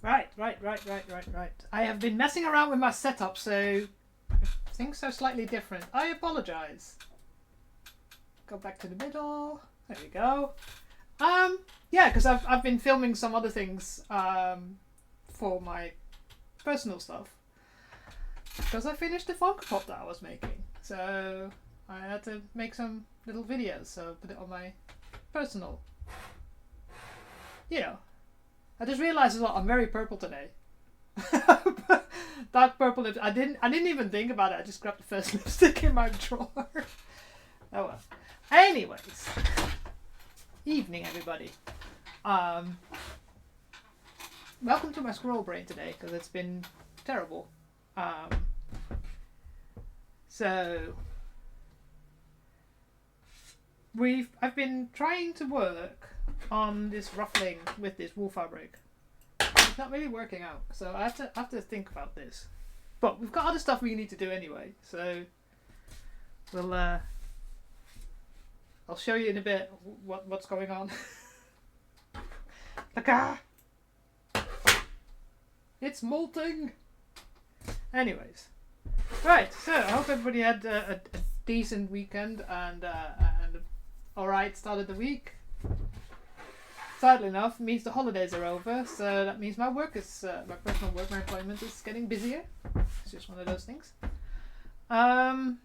Right. I have been messing around with my setup, so things are slightly different. I apologize. Go back to the middle. There we go. Yeah, because I've been filming some other things for my personal stuff. Because I finished the Funko Pop that I was making. So I had to make some little videos, so put it on my personal. You know. I just realized as well, I'm very purple today. Dark purple lips. I didn't even think about it. I just grabbed the first lipstick in my drawer. Oh well. Anyways. Evening, everybody. Welcome to my squirrel brain today, because it's been terrible. So I've been trying to work on this ruffling with this wool fabric. It's not really working out, so I have to think about this. But we've got other stuff we need to do anyway, so we'll I'll show you in a bit what's going on. It's molting. Anyways, right. So I hope everybody had a decent weekend and alright start of the week. Sadly enough, means the holidays are over, so that means my work is my personal work, my employment is getting busier. It's just one of those things. So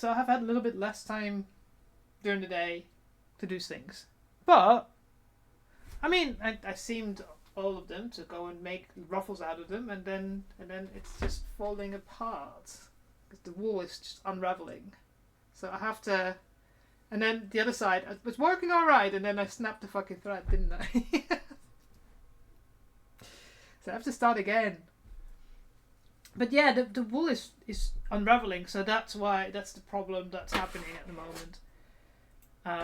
I have had a little bit less time during the day to do things, but I mean, I seemed all of them to go and make ruffles out of them, and then it's just falling apart because the wool is just unraveling. So I have to. And then the other side, it was working alright, and then I snapped the fucking thread, didn't I? So I have to start again. But yeah, the wool is unraveling, so that's the problem that's happening at the moment.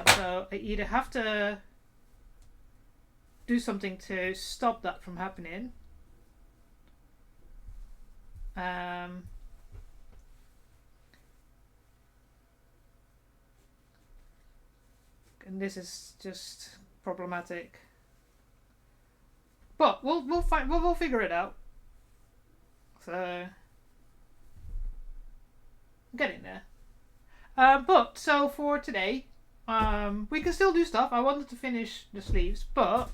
So I either have to do something to stop that from happening. And this is just problematic. But we'll figure it out. So I'm getting there. But so for today, we can still do stuff. I wanted to finish the sleeves, but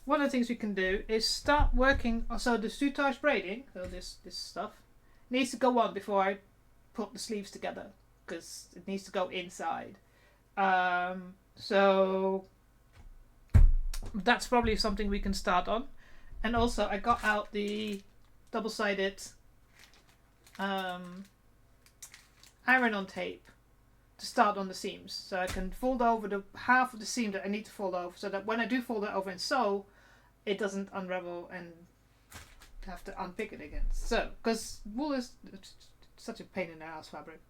one of the things we can do is start working. So the soutache braiding, so this stuff, needs to go on before I put the sleeves together, because it needs to go inside. So that's probably something we can start on. And also I got out the double-sided iron-on tape to start on the seams, so I can fold over the half of the seam that I need to fold over, so that when I do fold it over and sew, it doesn't unravel and have to unpick it again. So because wool is such a pain in the ass fabric.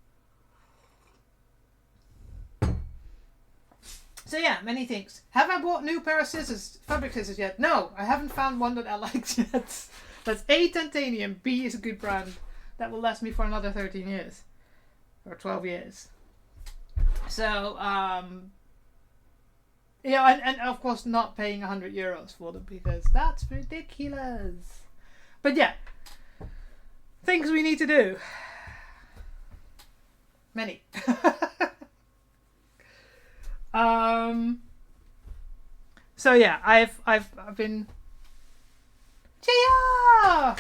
So yeah, many things. Have I bought a new pair of scissors, fabric scissors yet? No, I haven't found one that I like yet. That's A, titanium, B is a good brand. That will last me for another 13 years. Or 12 years. So, yeah, and of course not paying €100 for them, because that's ridiculous. But yeah, things we need to do. Many. So yeah, I've been. Gia!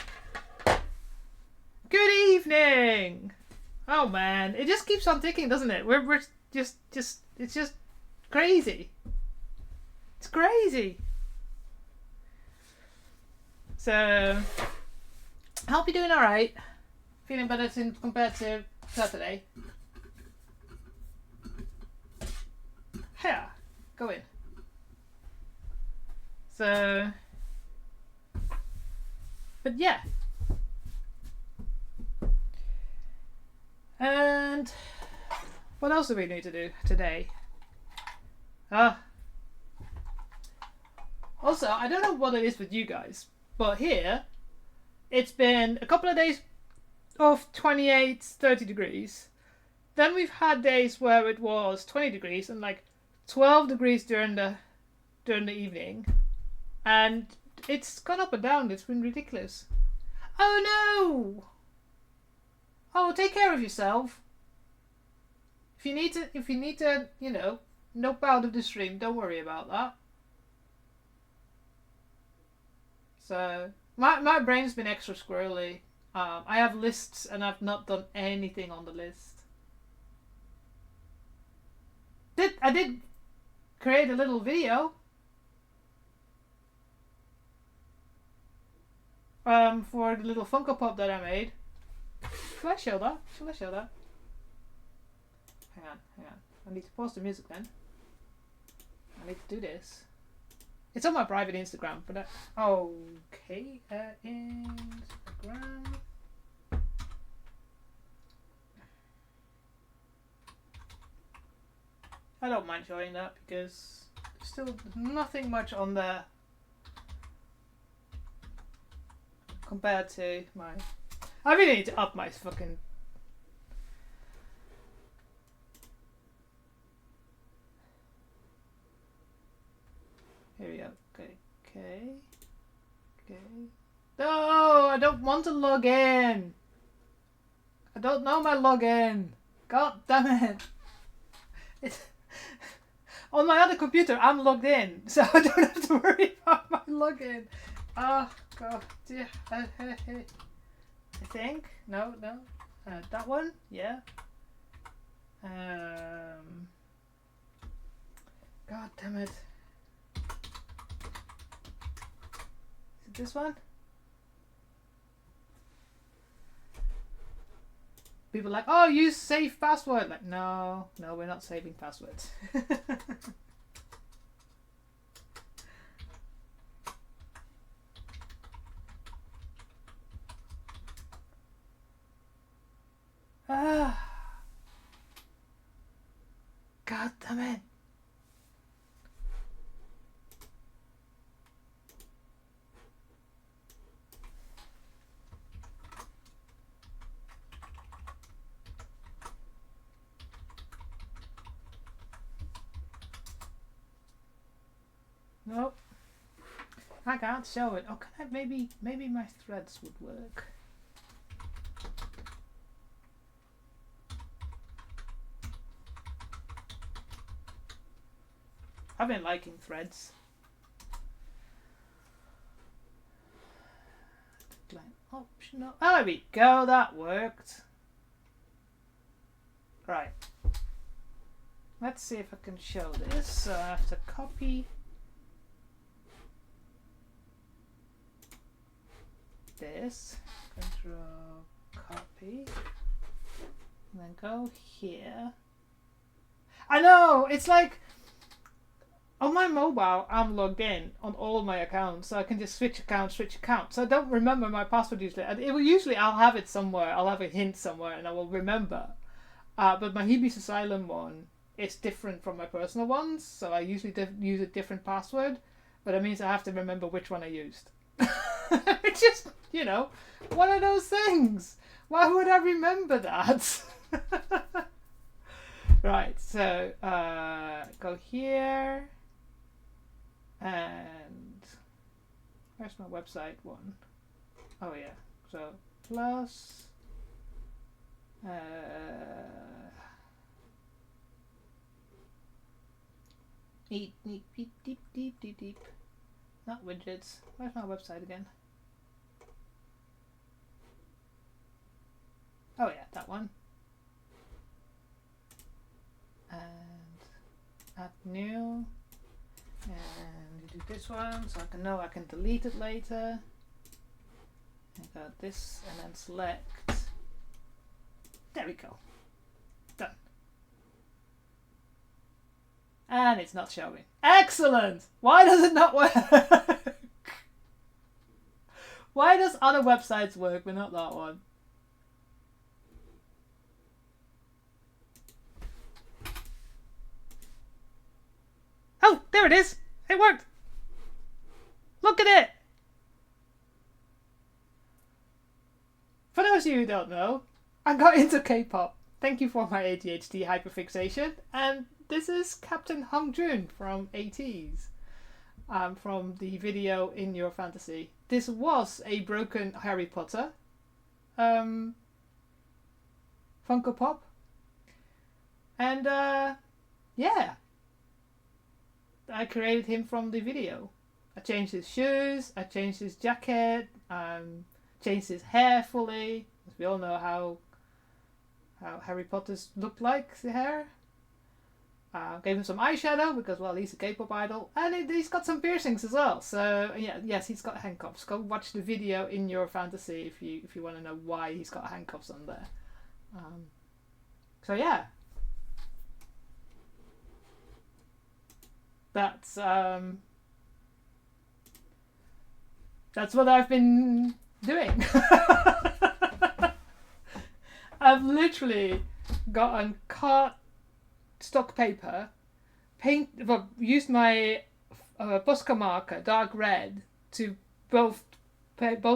Good evening. Oh man, it just keeps on ticking, doesn't it? We're just it's just crazy. It's crazy. So I hope you're doing all right. Feeling better compared to Saturday. Yeah, go in. So, but yeah. And what else do we need to do today? Also, I don't know what it is with you guys, but here it's been a couple of days of 28, 30 degrees. Then we've had days where it was 20 degrees and like 12 degrees during the evening, and it's gone up and down. It's been ridiculous. Oh no! Oh, take care of yourself. If you need to, you know, nope out of the stream, don't worry about that. So my brain's been extra squirrely. I have lists and I've not done anything on the list. I did create a little video for the little Funko Pop that I made. Shall I show that? Shall I show that? Hang on. I need to pause the music then. I need to do this. It's on my private Instagram, but okay, Instagram. I don't mind showing that because there's still nothing much on there compared to my. I really need to up my fucking. Here we go. Okay. No, I don't want to log in. I don't know my login. God damn it. It's on my other computer. I'm logged in, so I don't have to worry about my login. Oh God. Yeah. I think no. That one. Yeah. God damn it. This one? People are like, oh, use save password. Like, no, we're not saving passwords. God damn it. Nope. I can't show it. Oh, can I? Maybe my threads would work. I've been liking threads. Optional. Oh, there we go. That worked. Right. Let's see if I can show this. So I have to copy this, control copy, and then go here. I know, it's like on my mobile I'm logged in on all my accounts, so I can just switch account, so I don't remember my password usually. And it will usually, I'll have it somewhere, I'll have a hint somewhere and I will remember, but my Hebrews Asylum one is different from my personal ones, so I usually use a different password, but it means I have to remember which one I used. It's just, you know, one of those things. Why would I remember that? Right, so go here, and where's my website one? Oh yeah, so plus deep, not widgets. Where's my website again? Oh yeah, that one. And add new. And you do this one so I can know I can delete it later. I got this and then select. There we go. Done. And it's not showing. Excellent! Why does it not work? Why does other websites work but not that one? Oh, there it is. It worked. Look at it. For those of you who don't know, I got into K-pop. Thank you for my ADHD hyperfixation. And this is Captain Hong Jun from ATEEZ. from the video in your fantasy. This was a broken Harry Potter Funko Pop. And yeah, I created him from the video. I changed his shoes, I changed his jacket, changed his hair fully. We all know how Harry Potter's looked like, the hair. Gave him some eyeshadow because, well, he's a K-pop idol, and he's got some piercings as well. So yeah, yes, he's got handcuffs. Go watch the video in your fantasy if you want to know why he's got handcuffs on there. So yeah, that's what I've been doing. I've literally gotten stock paper, used my Posca marker, dark red, to both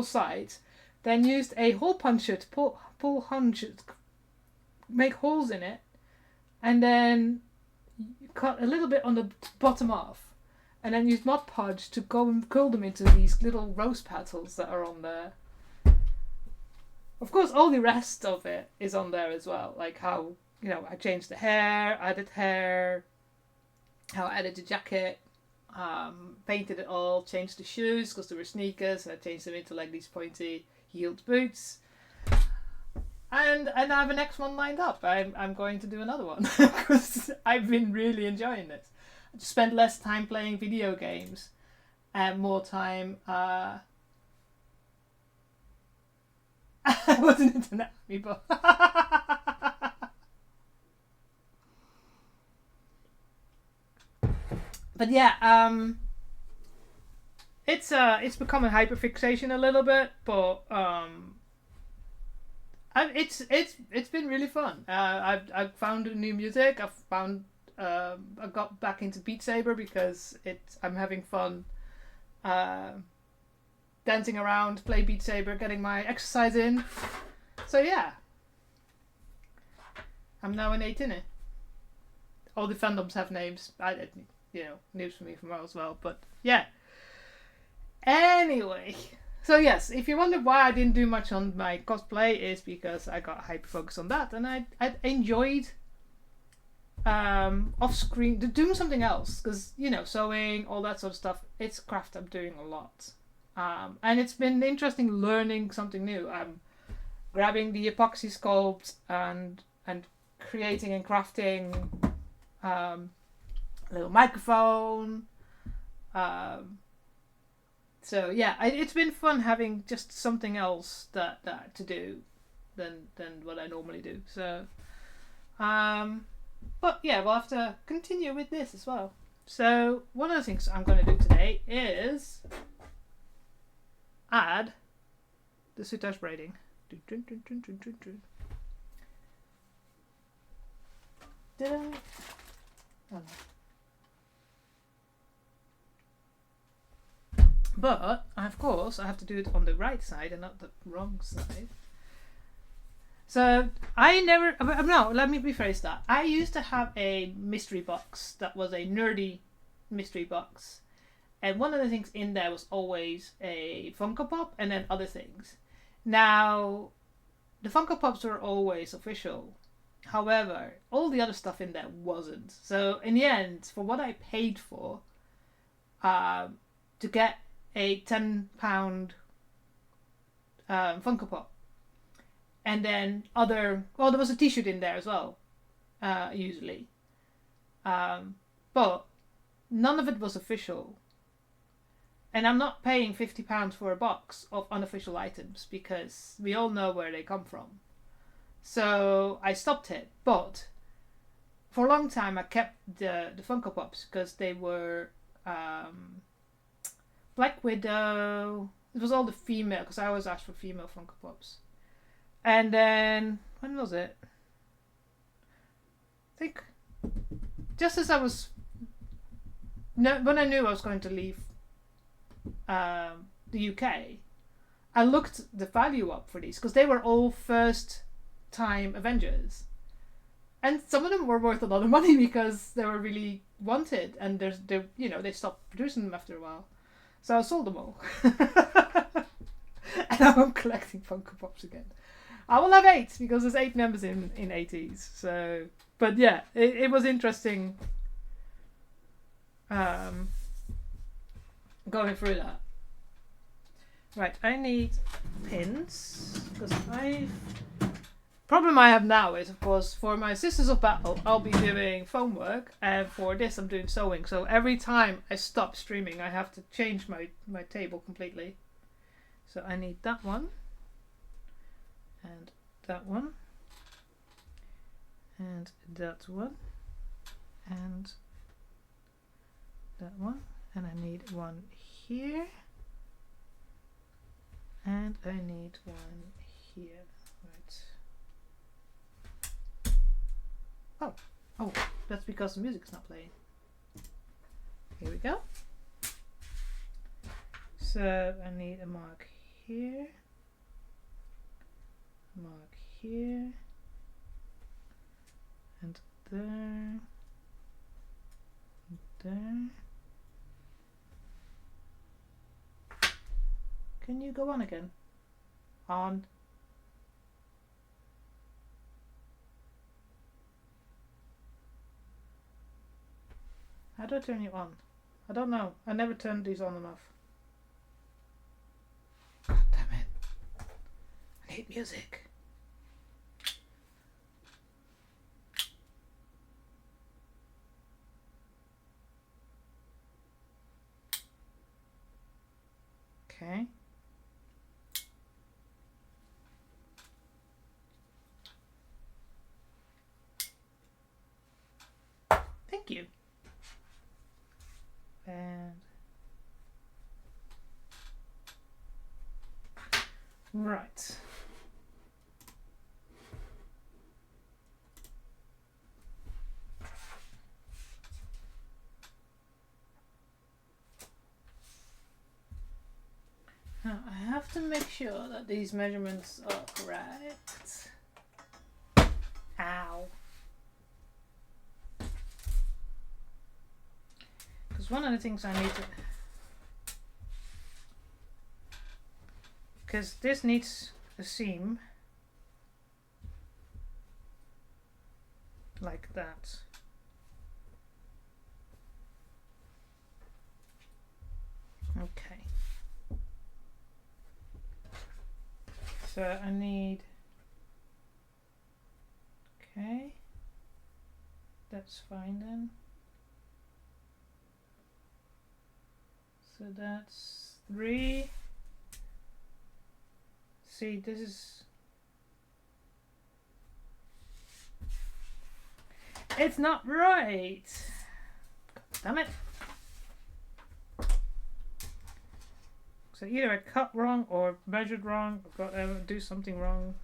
sides, then used a hole puncher to pull punches, make holes in it, and then cut a little bit on the bottom off, and then used Mod Podge to go and curl them into these little rose petals that are on there. Of course, all the rest of it is on there as well, like how, you know, I changed the hair, added hair, how I added the jacket, painted it all, changed the shoes because they were sneakers, and I changed them into like these pointy heeled boots. And I have a next one lined up. I'm going to do another one because I've been really enjoying this. I just spent less time playing video games and more time. I wasn't internet people. But yeah, it's become a hyperfixation a little bit, but it's been really fun. I've found new music. I got back into Beat Saber because I'm having fun dancing around, play Beat Saber, getting my exercise in. So yeah, I'm now an 8 in it. All the fandoms have names. News for me from as well. But yeah. Anyway, so yes, if you wonder why I didn't do much on my cosplay, is because I got hyper focused on that, and I enjoyed off screen doing something else, because sewing, all that sort of stuff. It's craft I'm doing a lot, and it's been interesting learning something new. I'm grabbing the epoxy sculpt and creating and crafting a little microphone. So yeah, it's been fun having just something else that to do than what I normally do. So, but yeah, we'll have to continue with this as well. So one of the things I'm going to do today is add the soutache braiding. Did I? Oh no. But, of course, I have to do it on the right side and not the wrong side. So, let me rephrase that. I used to have a mystery box that was a nerdy mystery box. And one of the things in there was always a Funko Pop and then other things. Now, the Funko Pops were always official. However, all the other stuff in there wasn't. So, in the end, for what I paid for, to get a £10 Funko Pop, and then there was a t-shirt in there as well, usually, but none of it was official, and I'm not paying £50 for a box of unofficial items because we all know where they come from. So I stopped it, but for a long time I kept the Funko Pops because they were Black Widow. It was all the female, because I always asked for female Funko Pops. And then, when was it? I think just as when I knew I was going to leave the UK, I looked the value up for these, because they were all first time Avengers. And some of them were worth a lot of money because they were really wanted, and they stopped producing them after a while. So I sold them all. And now I'm collecting Funko Pops again. I will have 8 because there's 8 members in 80s. So, but yeah, it was interesting going through that. Right, I need pins because problem I have now is, of course, for my Sisters of Battle, I'll be doing foam work, and for this I'm doing sewing. So every time I stop streaming, I have to change my table completely. So I need that one, and that one, and that one, and that one, and I need one here, and I need one here. Right. Oh, that's because the music's not playing. Here we go. So I need a mark here, mark here, and there, and there. Can you go on again? On. How do I turn you on? I don't know. I never turned these on enough. God damn it. I need music. Okay. Thank you. And right. Now I have to make sure that these measurements are correct. Ow. Because one of the things I need to... Because this needs a seam. Like that. Okay. So I need... Okay. That's fine then. So that's 3. See, this is... It's not right! Damn it! So either I cut wrong or measured wrong or got do something wrong.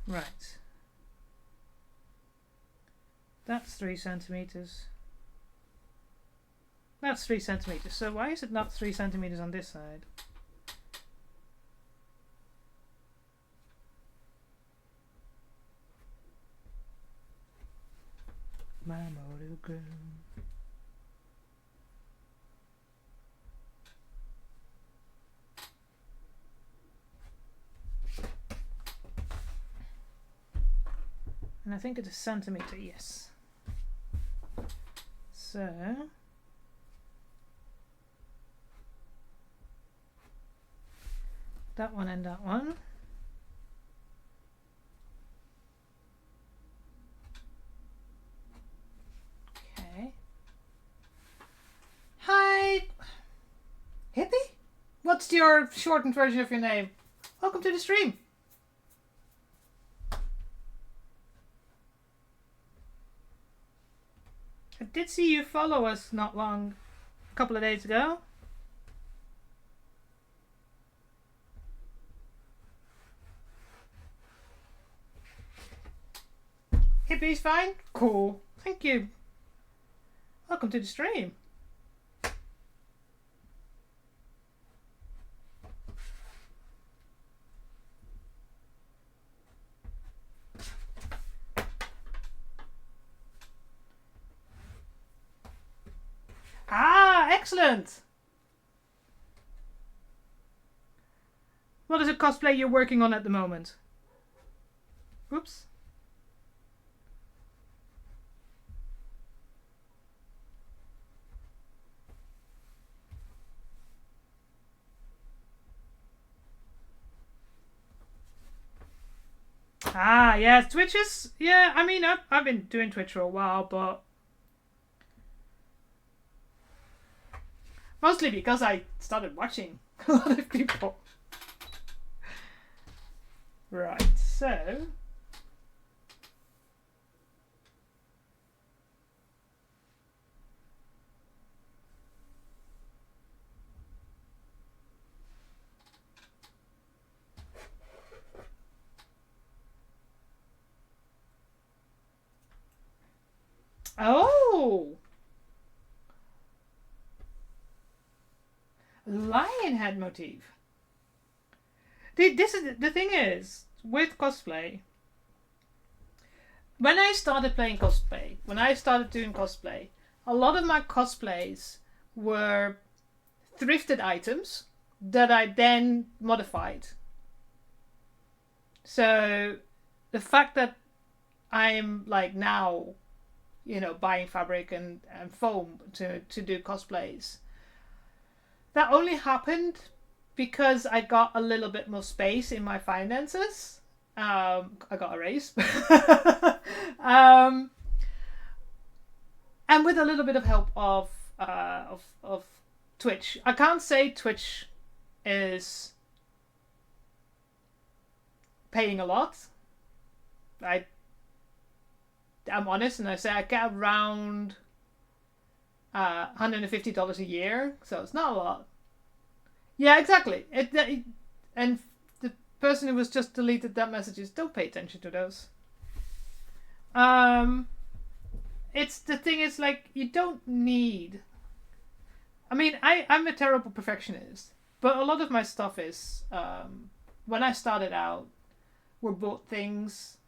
Right. That's 3 centimeters. That's 3 centimeters. So why is it not 3 centimeters on this side? My little girl. And I think it's a centimeter, yes. So that one and that one. Okay. Hi, Hippie? What's your shortened version of your name? Welcome to the stream. I did see you follow us a couple of days ago. Hippie's fine? Cool. Thank you. Welcome to the stream. Excellent. What is a cosplay you're working on at the moment? Oops. Ah, yeah, Twitch is... Yeah, I mean, I've been doing Twitch for a while, but... Mostly because I started watching a lot of people. Right, so... Oh! Lion head motif. This is the thing is with cosplay. When I started playing cosplay, when I started doing cosplay, a lot of my cosplays were thrifted items that I then modified. So the fact that I'm like now, you know, buying fabric and foam to do cosplays, that only happened because I got a little bit more space in my finances. I got a raise. And with a little bit of help of Twitch. I can't say Twitch is paying a lot. I'm honest and I say I get around $150 a year, so it's not a lot. Yeah, exactly. And the person who was just deleted that messages, don't pay attention to those. It's the thing is like you don't need. I mean, I'm a terrible perfectionist, but a lot of my stuff is when I started out, were bought things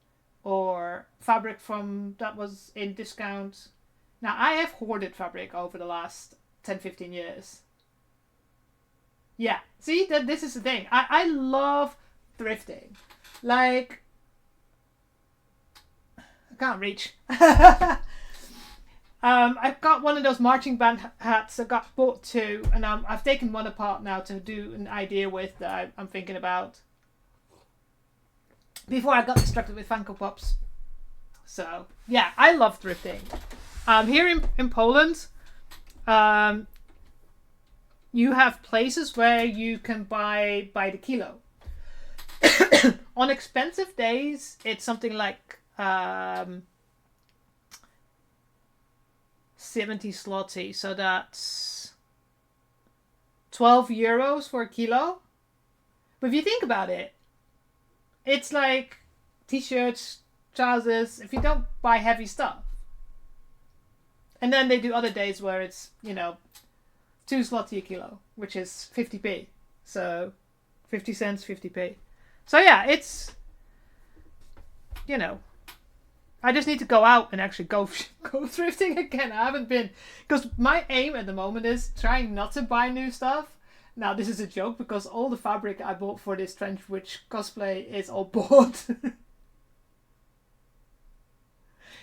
or fabric from that was in discount. Now I have hoarded fabric over the last 10-15 years. Yeah, see that this is the thing. I love thrifting. Like I can't reach. I've got one of those marching band hats. I got bought two, and I've taken one apart now to do an idea with that I'm thinking about. Before I got distracted with Funko Pops. So yeah, I love thrifting. Here in Poland, you have places where you can buy by the kilo. On expensive days, it's something like 70 zloty, so that's 12 euros for a kilo. But if you think about it, it's like t-shirts, trousers, if you don't buy heavy stuff. And then they do other days where it's, you know, 2 zloty a kilo, which is 50p. So 50 cents, 50p. So yeah, it's, you know, I just need to go out and actually go thrifting again. I haven't been, because my aim at the moment is trying not to buy new stuff. Now this is a joke because all the fabric I bought for this Trench Witch cosplay is all bought.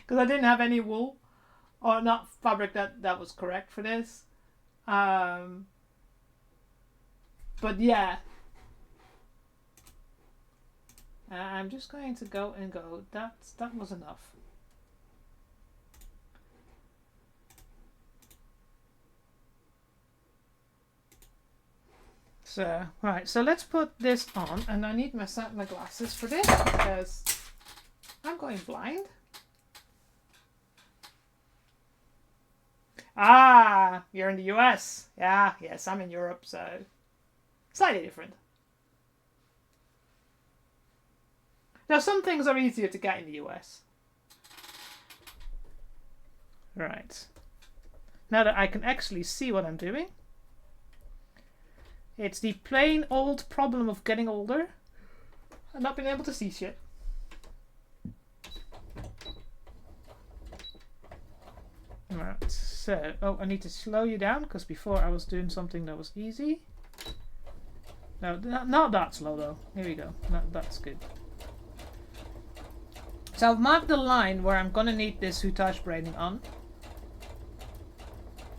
Because I didn't have any wool, or not fabric that was correct for this. But yeah. I'm just going to go and go. That was enough. So, right, so let's put this on, and I need my glasses for this because I'm going blind. Ah, you're in the US. Yeah, yes, I'm in Europe, so slightly different. Now, some things are easier to get in the US. Right. Now that I can actually see what I'm doing. It's the plain old problem of getting older and not being able to see shit. Alright, so, oh, I need to slow you down because before I was doing something that was easy. No, not that slow though. Here we go. That's good. So I've marked the line where I'm gonna need this houtage braiding on.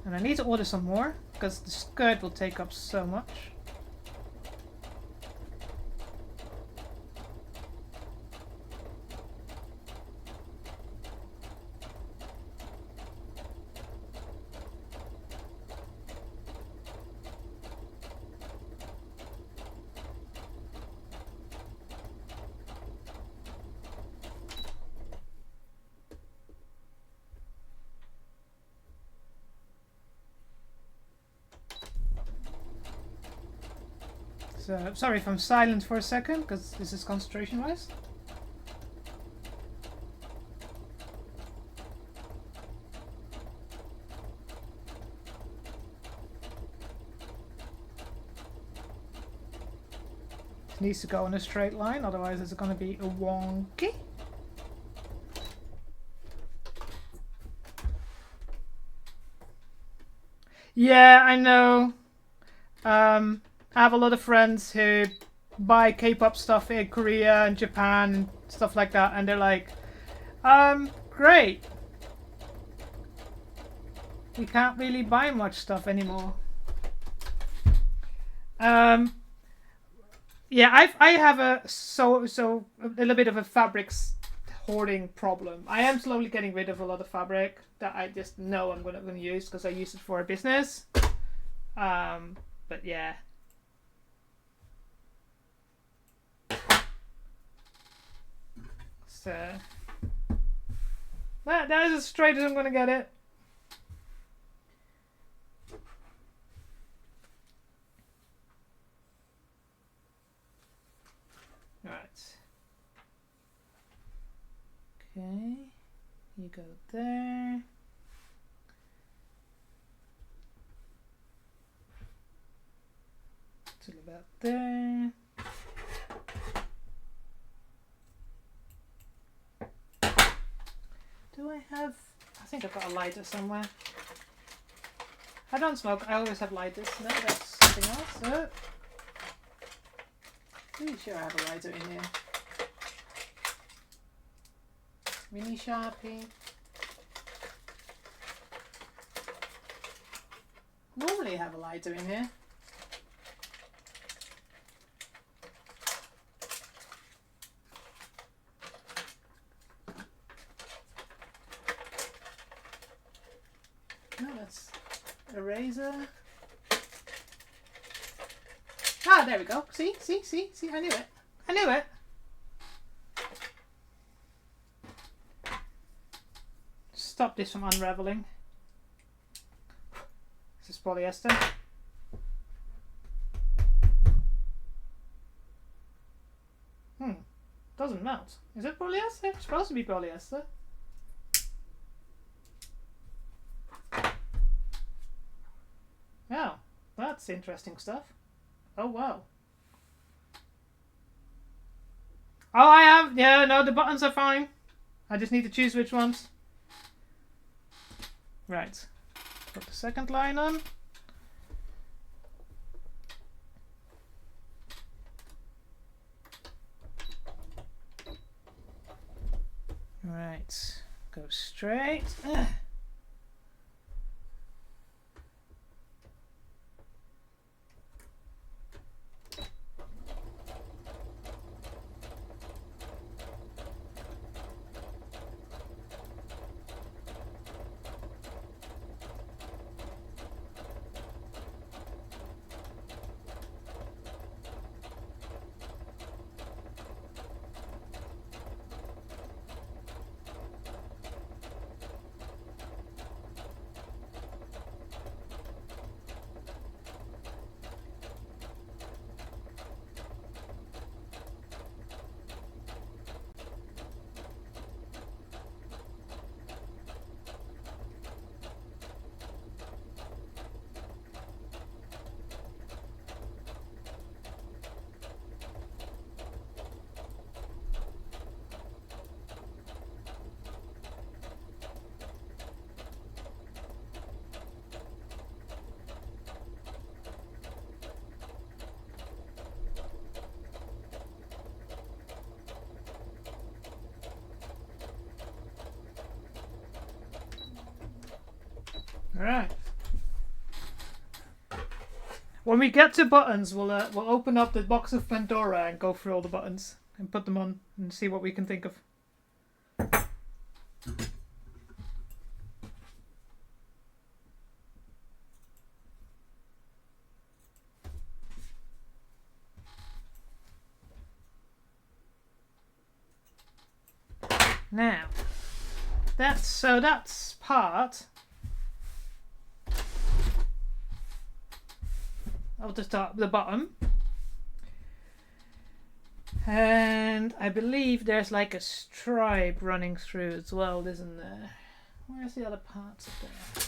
And I need to order some more because the skirt will take up so much. So, sorry if I'm silent for a second, because this is concentration-wise. It needs to go in a straight line, otherwise it's going to be a wonky. Yeah, I know. I have a lot of friends who buy K-pop stuff in Korea and Japan and stuff like that, and they're like, great. We can't really buy much stuff anymore. Yeah, I have a little bit of a fabrics hoarding problem. I am slowly getting rid of a lot of fabric that I just know I'm gonna use because I use it for a business. But yeah. So that is as straight as I'm gonna get it. Right. Okay. You go there. Till about there. Do I have... I think I've got a lighter somewhere. I don't smoke, I always have lighters. No, that's something else. Oh. Pretty sure I have a lighter in here. Mini Sharpie. Normally I have a lighter in here. No, that's a razor. Ah, there we go. See, I knew it. Stop this from unraveling. This is polyester. Doesn't melt. Is it polyester? It's supposed to be polyester. Oh, that's interesting stuff. Oh wow. Oh, I have. Yeah, no, the buttons are fine. I just need to choose which ones. Right. Put the second line on. Right. Go straight. Alright. When we get to buttons, we'll open up the box of Pandora and go through all the buttons and put them on and see what we can think of. Now, that's part of the bottom, and I believe there's like a stripe running through as well, isn't there? Where's the other parts there?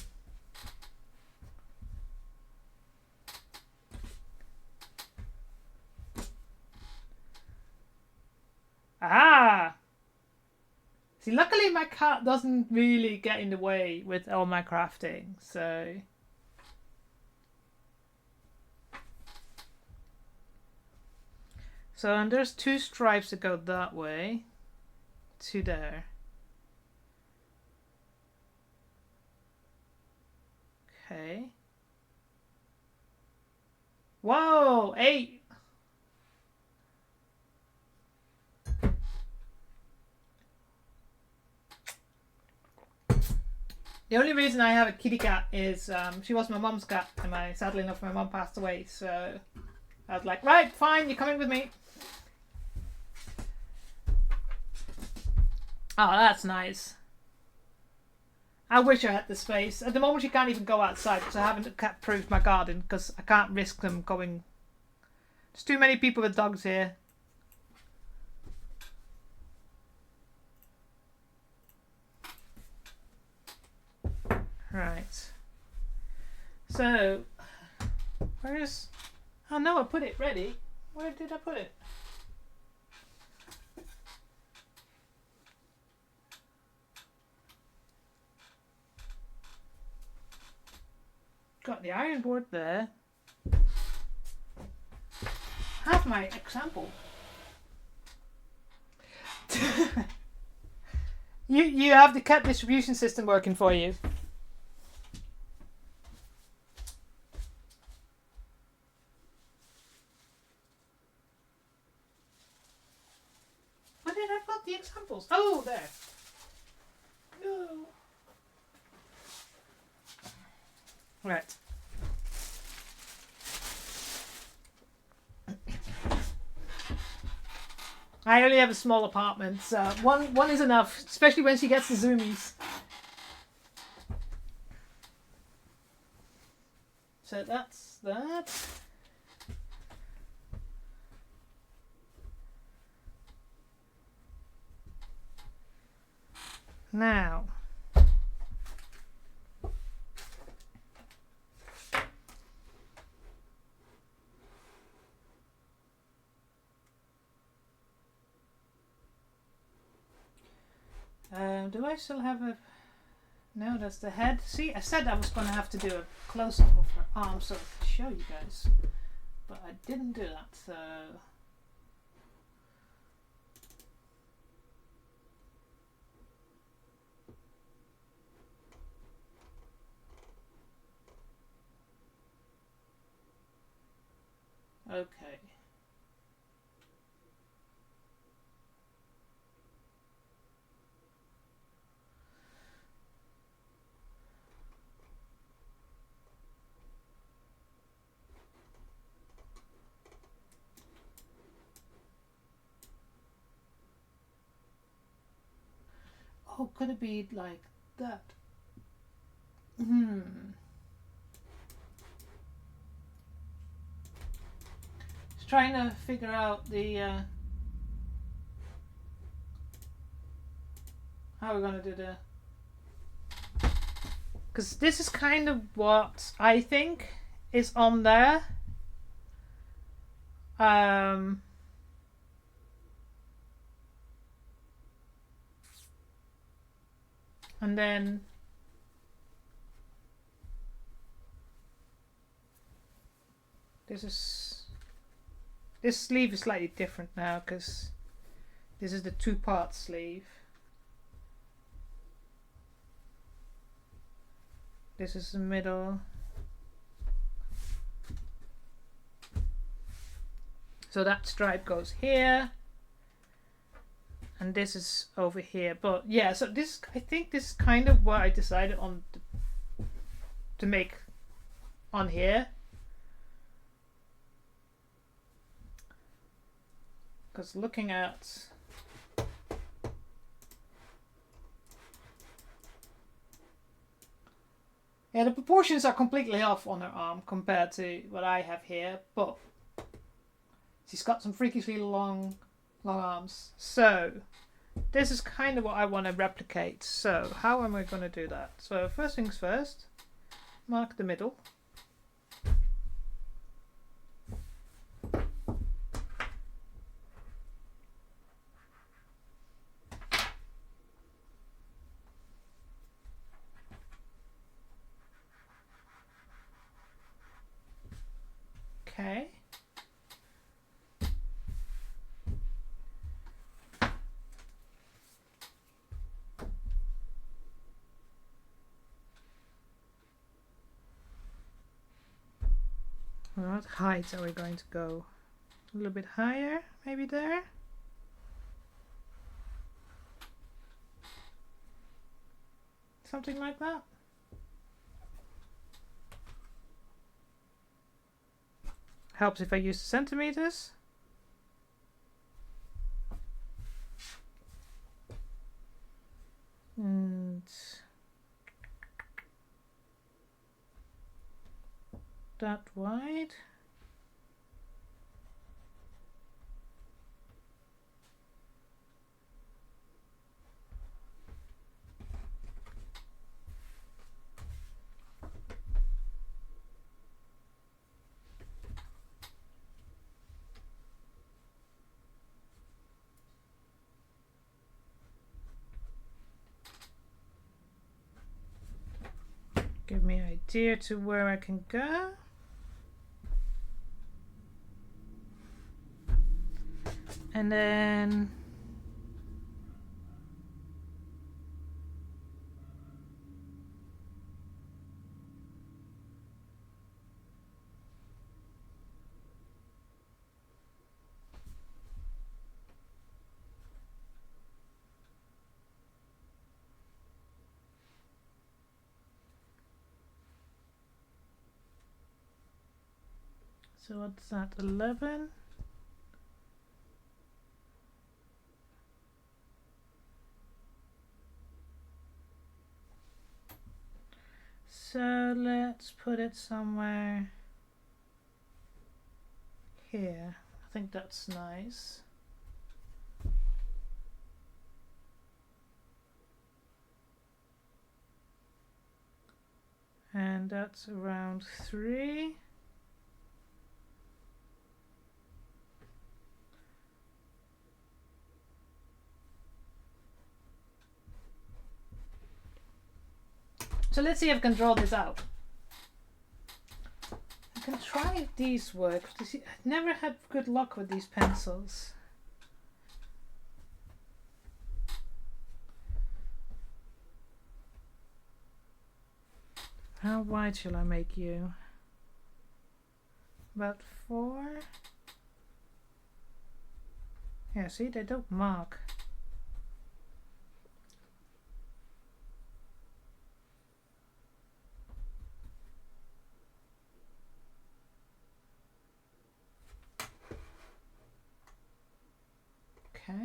Ah! See, luckily my cat doesn't really get in the way with all my crafting, so... So, and there's two stripes that go that way, to there. Okay. Whoa! 8! The only reason I have a kitty cat is she was my mum's cat, and sadly enough my mum passed away, so I was like, right, fine, you're coming with me. Oh, that's nice. I wish I had the space. At the moment she can't even go outside because I haven't cat-proofed my garden because I can't risk them going... There's too many people with dogs here. Right. So, where is... Oh no, I put it ready. Where did I put it? Got the iron board there. Have my example. You have the cat distribution system working for you. Where did I put the examples? Oh, there. No. Right. I only have a small apartment, so one is enough, especially when she gets the zoomies. So that's that. Now, do I still have a... No, that's the head. See, I said I was going to have to do a close-up of her arm so I could show you guys. But I didn't do that, so... Okay. Oh, could it be like that? Just trying to figure out the how we're gonna do the... Because this is kind of what I think is on there. And then this sleeve is slightly different now because this is the two-part sleeve. This is the middle. So that stripe goes here. And this is over here. But yeah, so this, I think this is kind of what I decided on to make on here. Because looking at yeah, the proportions are completely off on her arm compared to what I have here, but she's got some freakishly long arms. So this is kind of what I want to replicate. So how am I going to do that? So first things first, mark the middle. Okay. What height are we going to go? A little bit higher, maybe there? Something like that? Helps if I use centimeters. And that wide. Give me an idea to where I can go. And then so what's that, 11? So let's put it somewhere here. I think that's nice. And that's around 3. So let's see if I can draw this out. I can try if these work. I've never had good luck with these pencils. How wide shall I make you? About 4? Yeah, see, they don't mark. Okay.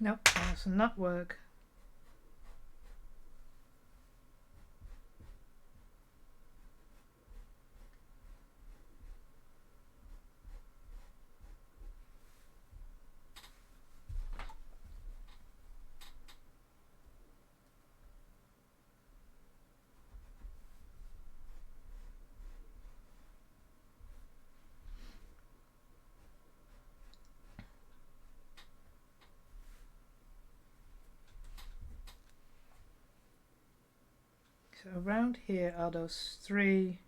Nope, that does not work. So around here are those 3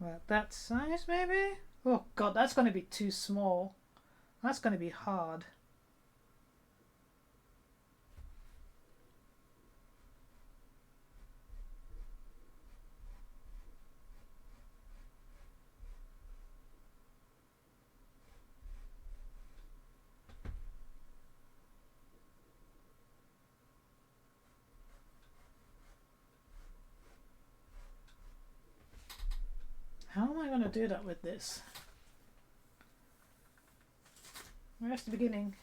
About that size maybe? Oh god, that's going to be too small. That's going to be hard. How am I going to do that with this? Where's the beginning?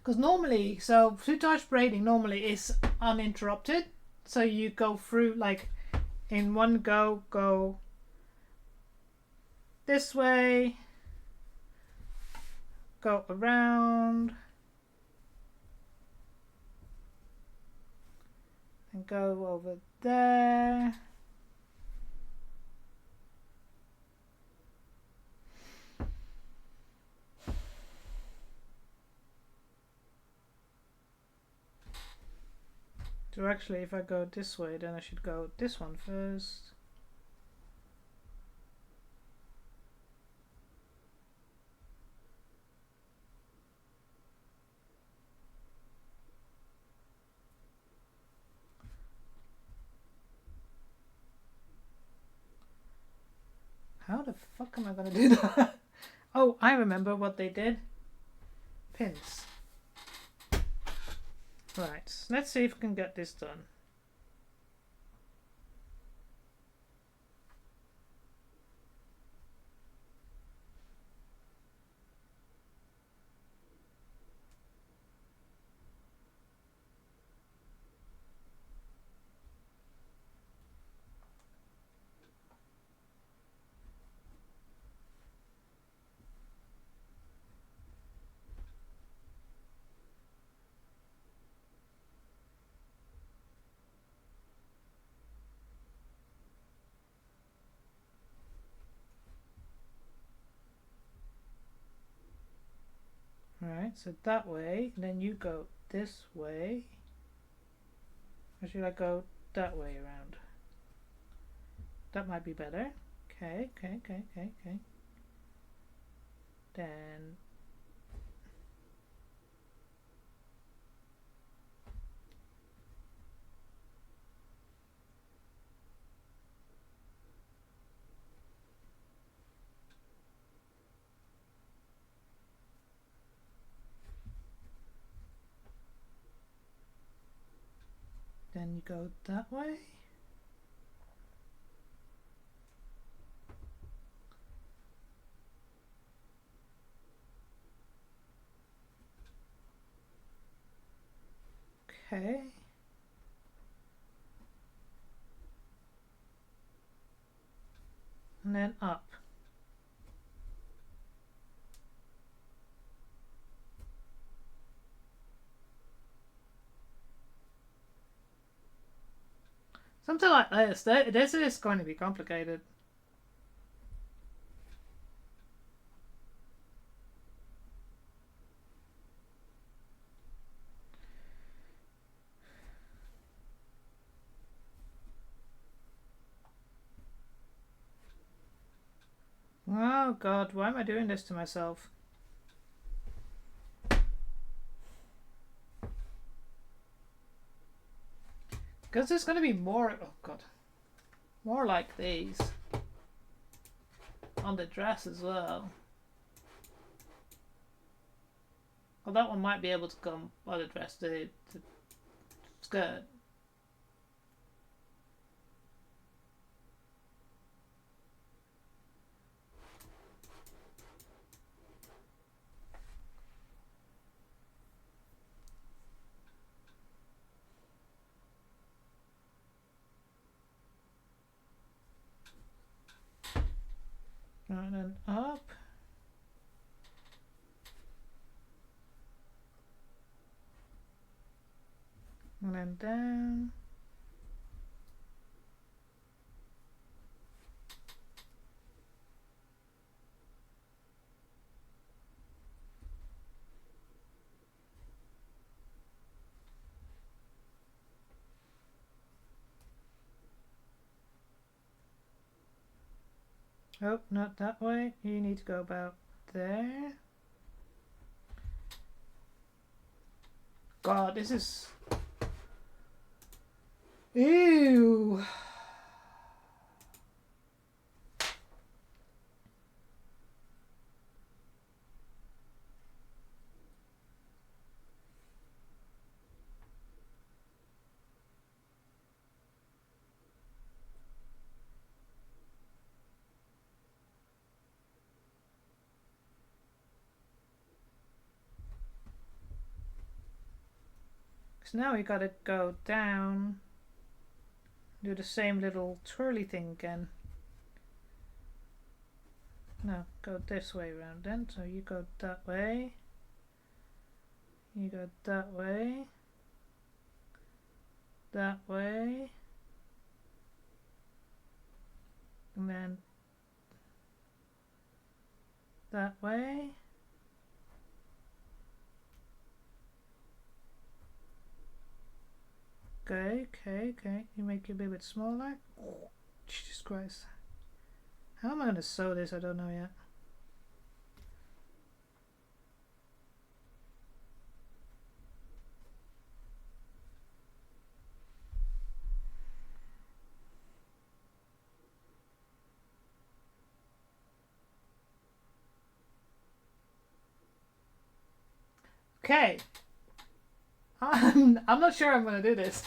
Because normally, so two-touch braiding normally is uninterrupted. So you go through like in one go this way, go around, and go over there. So actually, if I go this way, then I should go this one first. How the fuck am I gonna do that? Oh, I remember what they did. Pins. Right, let's see if we can get this done. Right, so that way, and then you go this way. Or should I go that way around? That might be better. Okay. Then you go that way. Okay. And then up. Something like this. This is going to be complicated. Oh god, why am I doing this to myself? Because there's going to be more, oh god, more like these on the dress as well. Well, that one might be able to come on the dress, the skirt. And then up. And then down. Oh, not that way. You need to go about there. God, this is... Ew. So now we gotta go down, do the same little twirly thing again. No, go this way around then. So you go that way, you go that way, and then that way. Okay. You make it a bit smaller. Oh, Jesus Christ. How am I going to sew this? I don't know yet. Okay. I'm not sure I'm going to do this.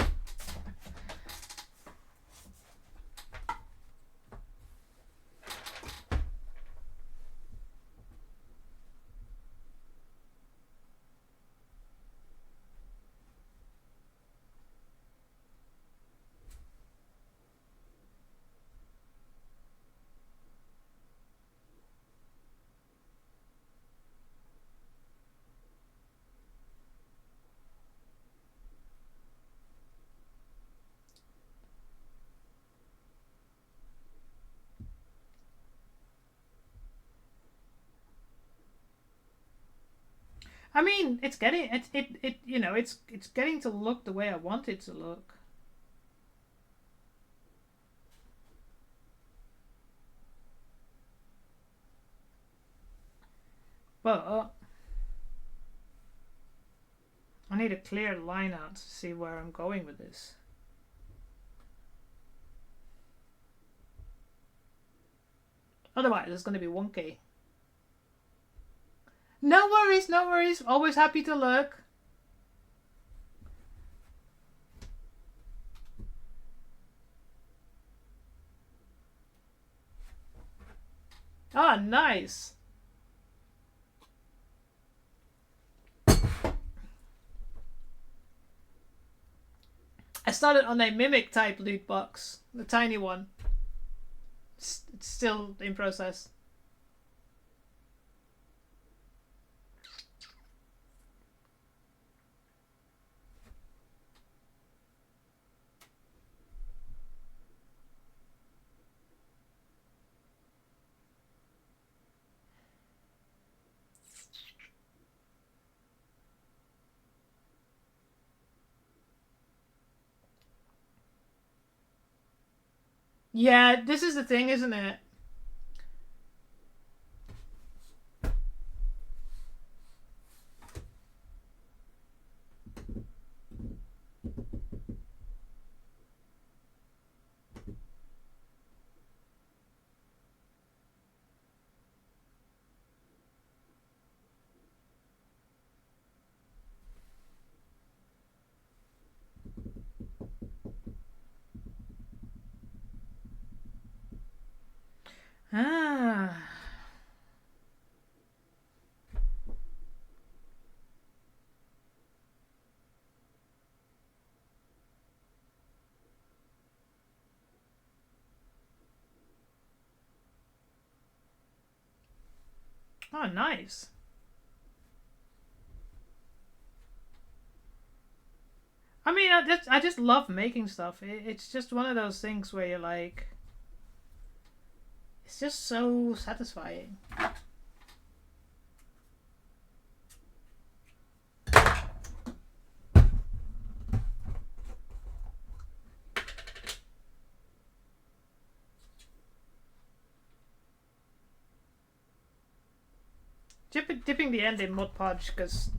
I mean, it's getting it you know, it's getting to look the way I want it to look. But I need a clear line out to see where I'm going with this. Otherwise, it's going to be wonky. No worries, no worries. Always happy to look. Ah, nice. I started on a mimic type loot box, the tiny one. It's still in process. Yeah, this is the thing, isn't it? Ah. Oh, nice. I mean, I just love making stuff. It's just one of those things where you're like, it's just so satisfying. Dipping the end in Mod Podge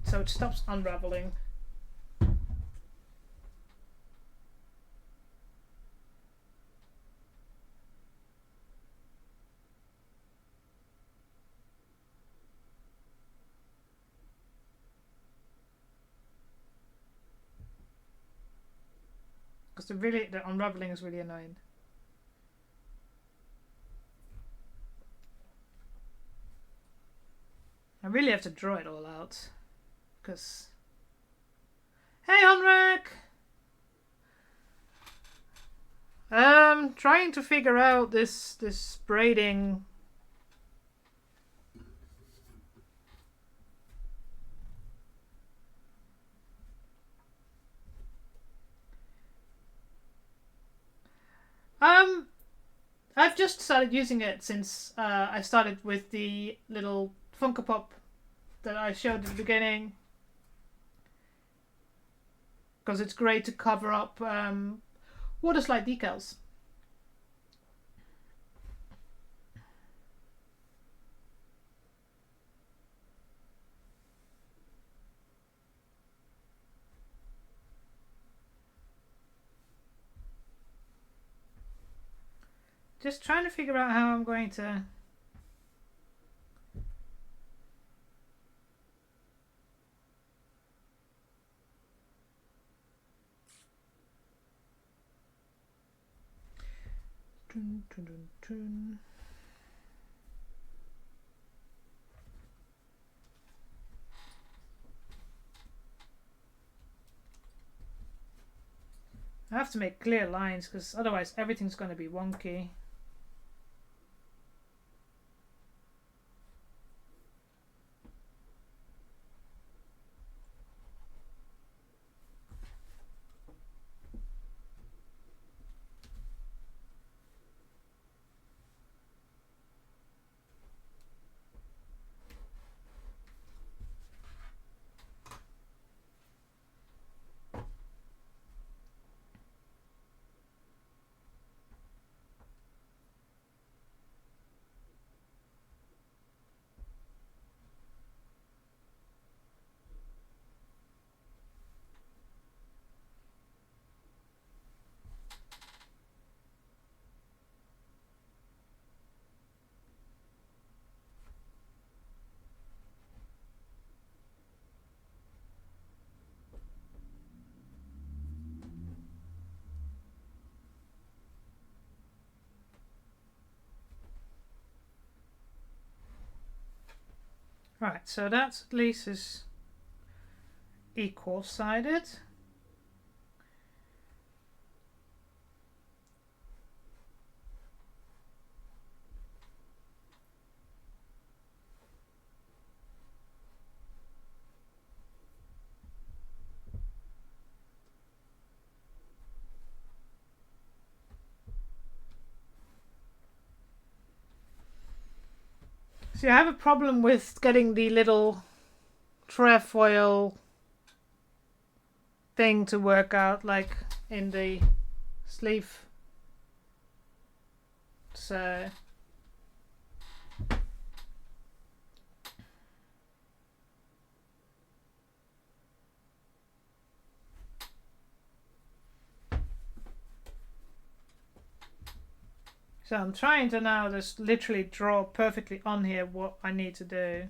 so it stops unraveling. Because the unraveling is really annoying. I really have to draw it all out. Because... Hey, Honrek! Trying to figure out this braiding. I've just started using it since I started with the little Funko Pop that I showed at the beginning. Because it's great to cover up water slide decals. Just trying to figure out how I'm going to... Dun, dun, dun, dun. I have to make clear lines because otherwise everything's going to be wonky. Right, so that at least is equal-sided. See, I have a problem with getting the little trefoil thing to work out, like in the sleeve. So I'm trying to now just literally draw perfectly on here what I need to do.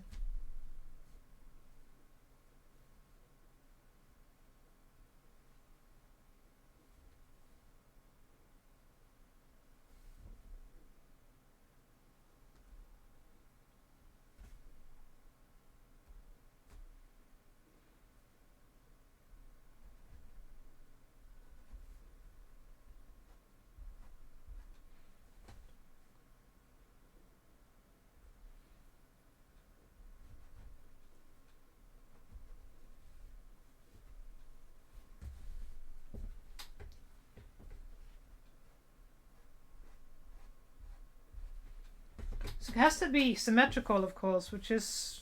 It has to be symmetrical, of course, which is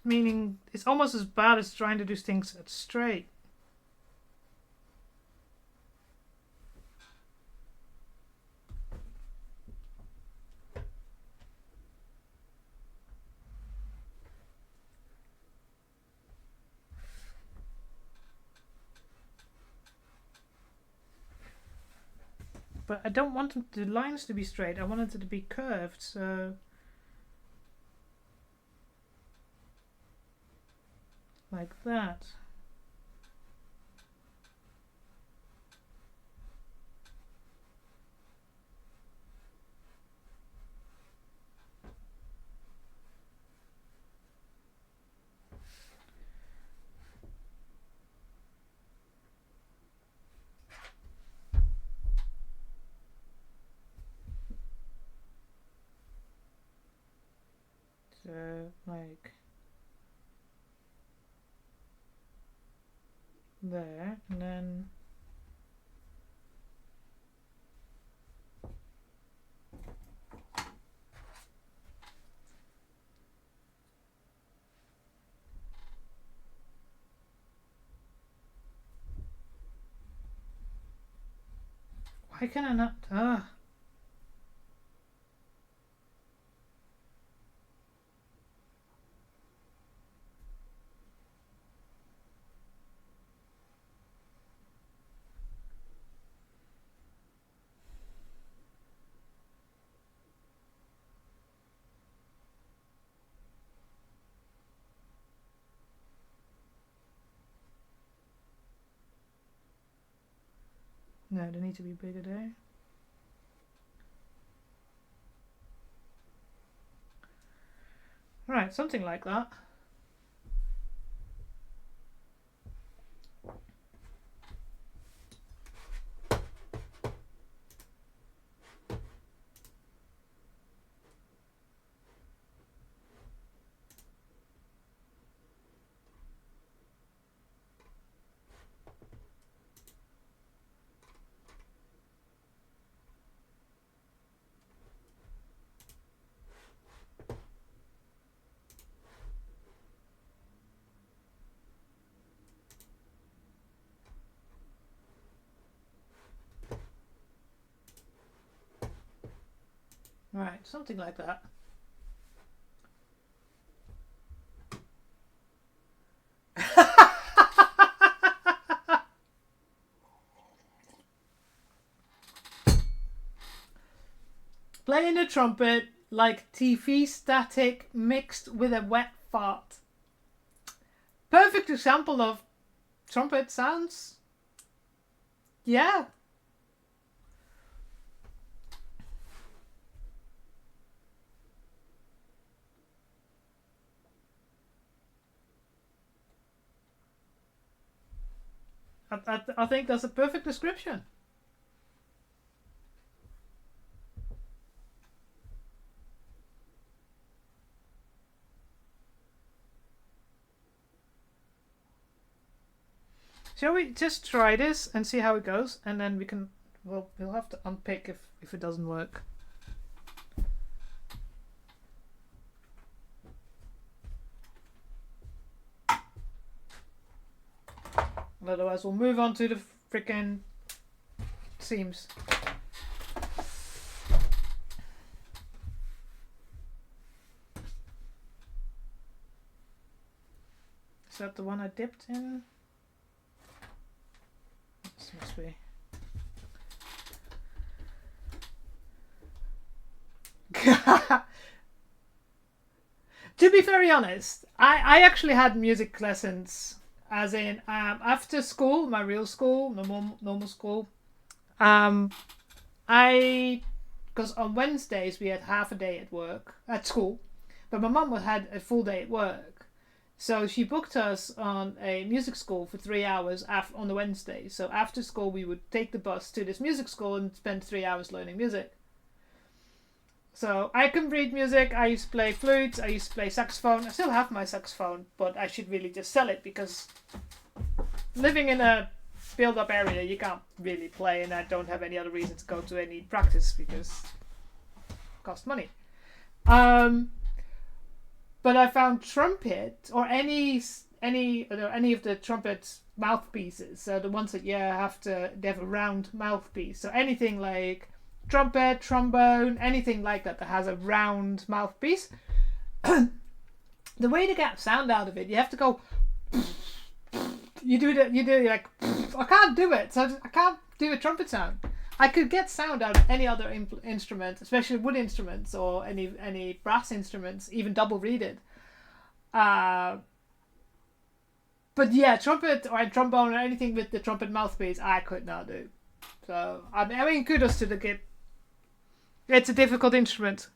meaning it's almost as bad as trying to do things straight. But I don't want the lines to be straight. I want it to be curved, so like that. So, like there, and then why can I not? Ah. No, they need to be bigger there. Right, something like that. Right, something like that. Playing the trumpet like TV static mixed with a wet fart. Perfect example of trumpet sounds. Yeah. I think that's a perfect description. Shall we just try this and see how it goes, and then we can we'll have to unpick if it doesn't work. Otherwise we'll move on to the freaking seams. Is that the one I dipped in? This must be. To be very honest, I actually had music lessons, as in after school, my real school, normal school. Because on Wednesdays we had half a day at school, but my mum had a full day at work. So she booked us on a music school for 3 hours on the Wednesday. So after school we would take the bus to this music school and spend 3 hours learning music. So I can read music, I used to play flutes, I used to play saxophone. I still have my saxophone, but I should really just sell it, because living in a build-up area you can't really play, and I don't have any other reason to go to any practice because it costs money. But I found trumpet or any of the trumpet mouthpieces. So the ones that they have a round mouthpiece. So anything like trumpet, trombone, anything like that has a round mouthpiece. The way to get sound out of it, you have to go. You do like. I can't do it, so I can't do a trumpet sound. I could get sound out of any other instrument, especially wood instruments or any brass instruments, even double reeded. But yeah, trumpet or trombone or anything with the trumpet mouthpiece, I could not do. So I mean, kudos to the kid. It's a difficult instrument.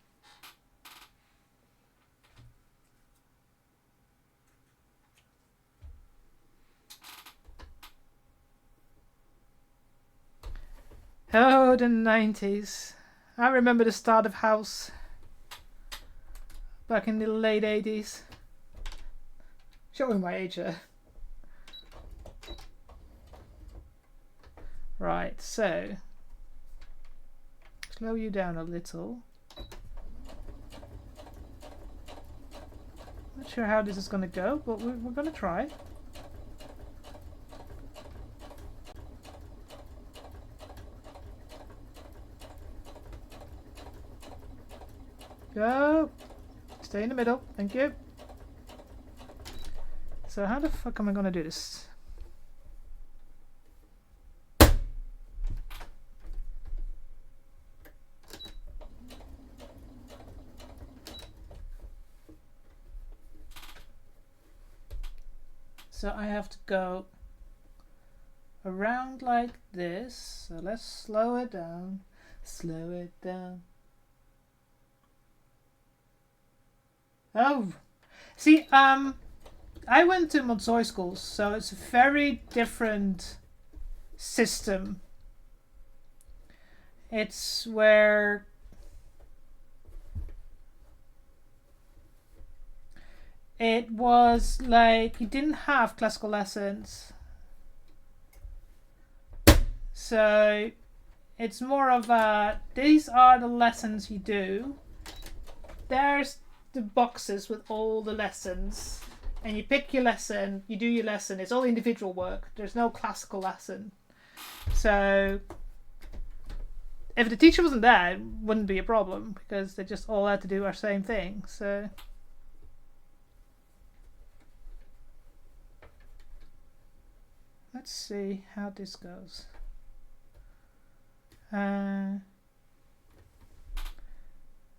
Oh, the 90s. I remember the start of house back in the late 80s. Showing my age there. Right, so slow you down a little. Not sure how this is going to go, but we're going to try. Go! Stay in the middle, thank you. So how the fuck am I gonna do this? So I have to go around like this. So let's slow it down. Slow it down. Oh, see, I went to Montessori schools, so it's a very different system. It's where it was like you didn't have classical lessons. So it's more of a, these are the lessons you do. There's the boxes with all the lessons, and you pick your lesson, you do your lesson. It's all individual work. There's no classical lesson. So if the teacher wasn't there, it wouldn't be a problem because they just all had to do our same thing. So let's see how this goes.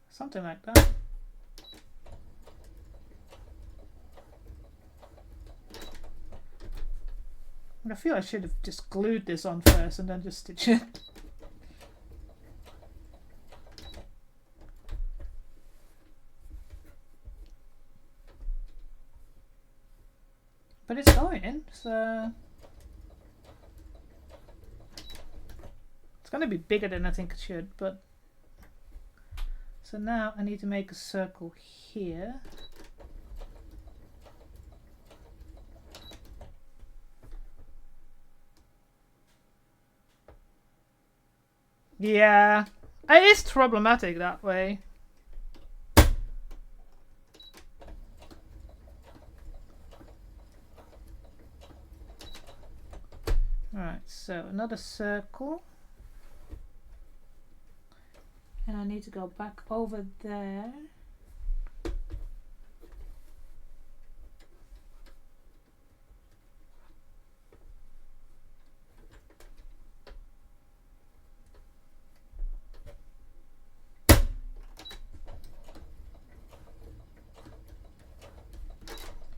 Something like that. I feel I should have just glued this on first and then just stitch it. But it's going, so it's going to be bigger than I think it should, but so now I need to make a circle here. Yeah, it is problematic that way. Alright, so another circle. And I need to go back over there.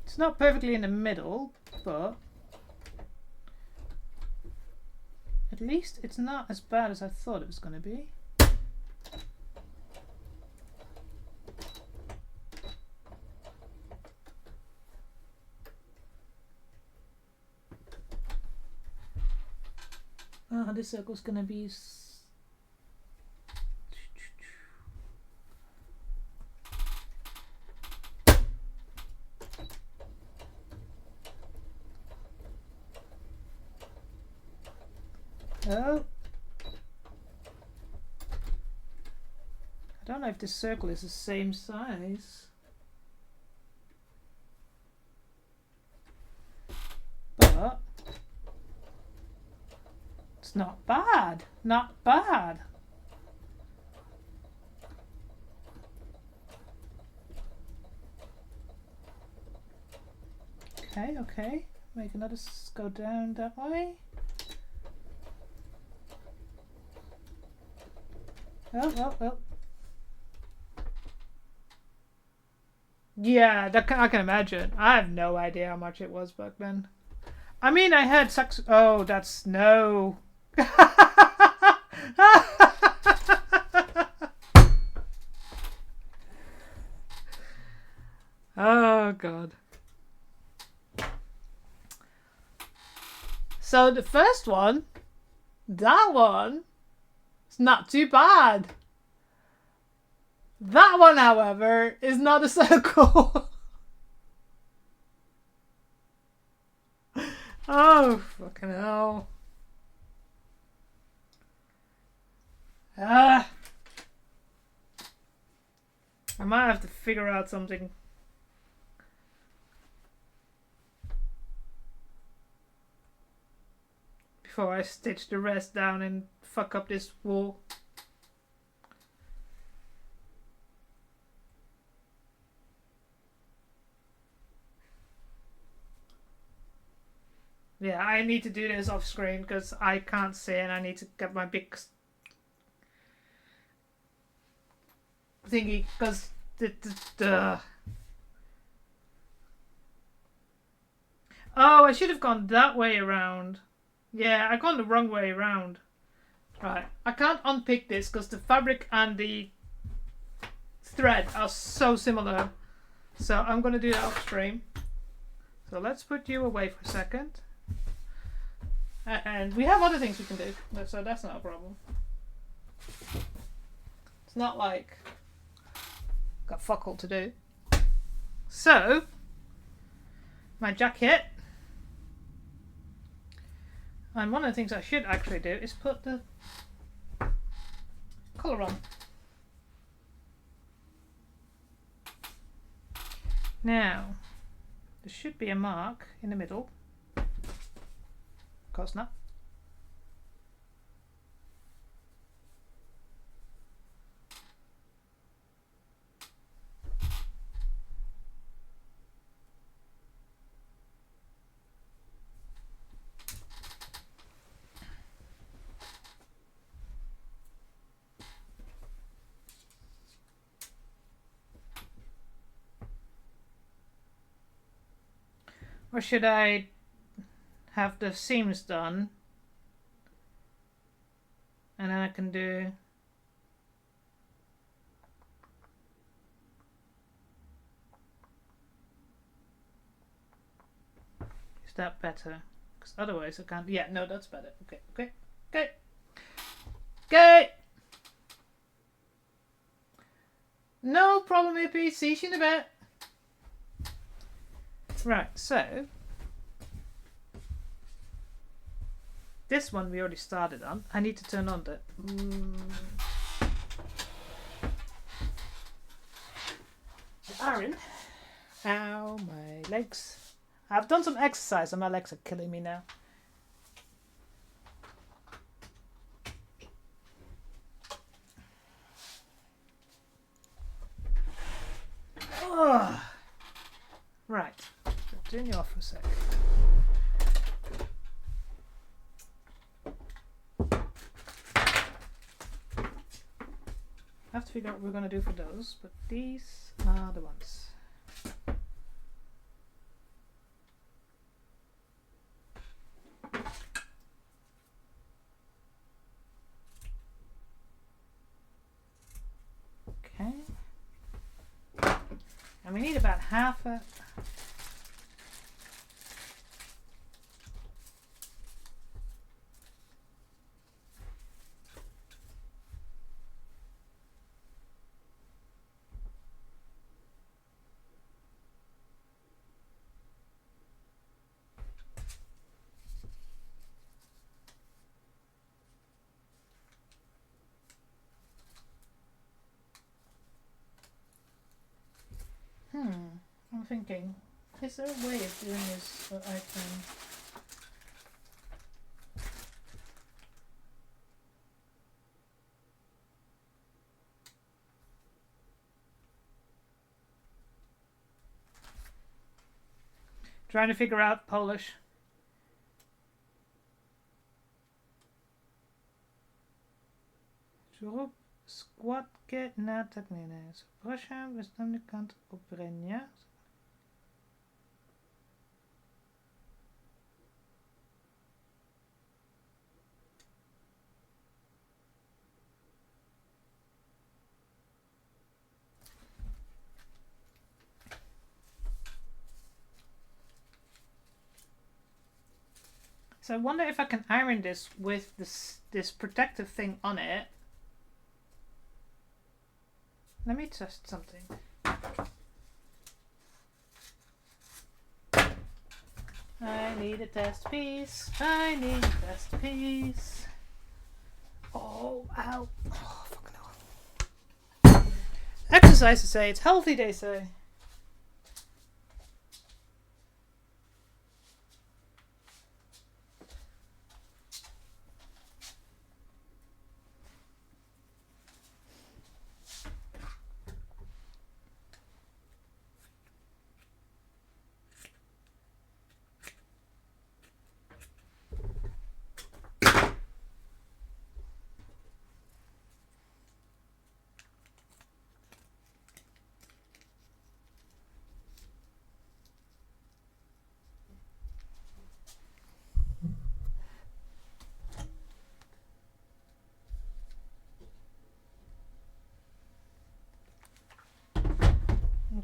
It's not perfectly in the middle, but at least it's not as bad as I thought it was going to be. This circle's going to be oh. I don't know if this circle is the same size. But it's not bad. Not bad. Okay, okay. Make another go down that way. Oh. Yeah, I can imagine. I have no idea how much it was back then. I mean, I had sax. Oh, that's no. Oh, God. So the first one, that one, it's not too bad. That one, however, is not a circle. Oh, fucking hell. I might have to figure out something. Before I stitch the rest down and fuck up this wall. Yeah, I need to do this off screen because I can't see and I need to get my big thingy because Oh, I should have gone that way around. Yeah, I gone the wrong way around. Right, I can't unpick this because the fabric and the thread are so similar. So I'm going to do that off stream. So let's put you away for a second. And we have other things we can do, so that's not a problem. It's not like got fuck all to do. So, my jacket. And one of the things I should actually do is put the colour on. Now, there should be a mark in the middle. Of course not. Or should I have the seams done and then I can do is that better? Because otherwise I can't. Yeah, no, that's better. Okay. No problem, AP. See you in a bit. Right, so this one we already started on. I need to turn on the iron. Ow, my legs. I've done some exercise and my legs are killing me now. Oh. Right, turn you off for a sec. I have to figure out what we're going to do for those, but these are the ones. Okay. And we need about half a... thinking, is there a way of doing this so I can... Trying to figure out Polish. Składkę na terminę. Zapraszam występny kant obrenia. So I wonder if I can iron this with this protective thing on it. Let me test something. I need a test piece. I need a test piece. Oh, ow. Oh, fucking hell. Exercise, they say. It's healthy, they say.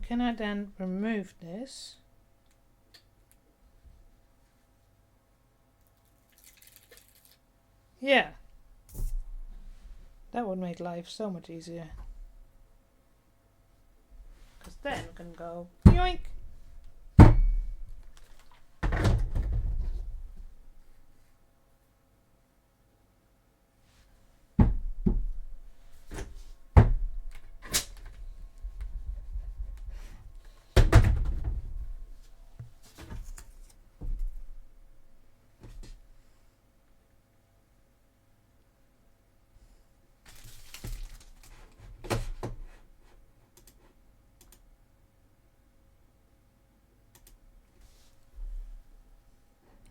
Can I then remove this? Yeah. That would make life so much easier. Because then we can go yoink.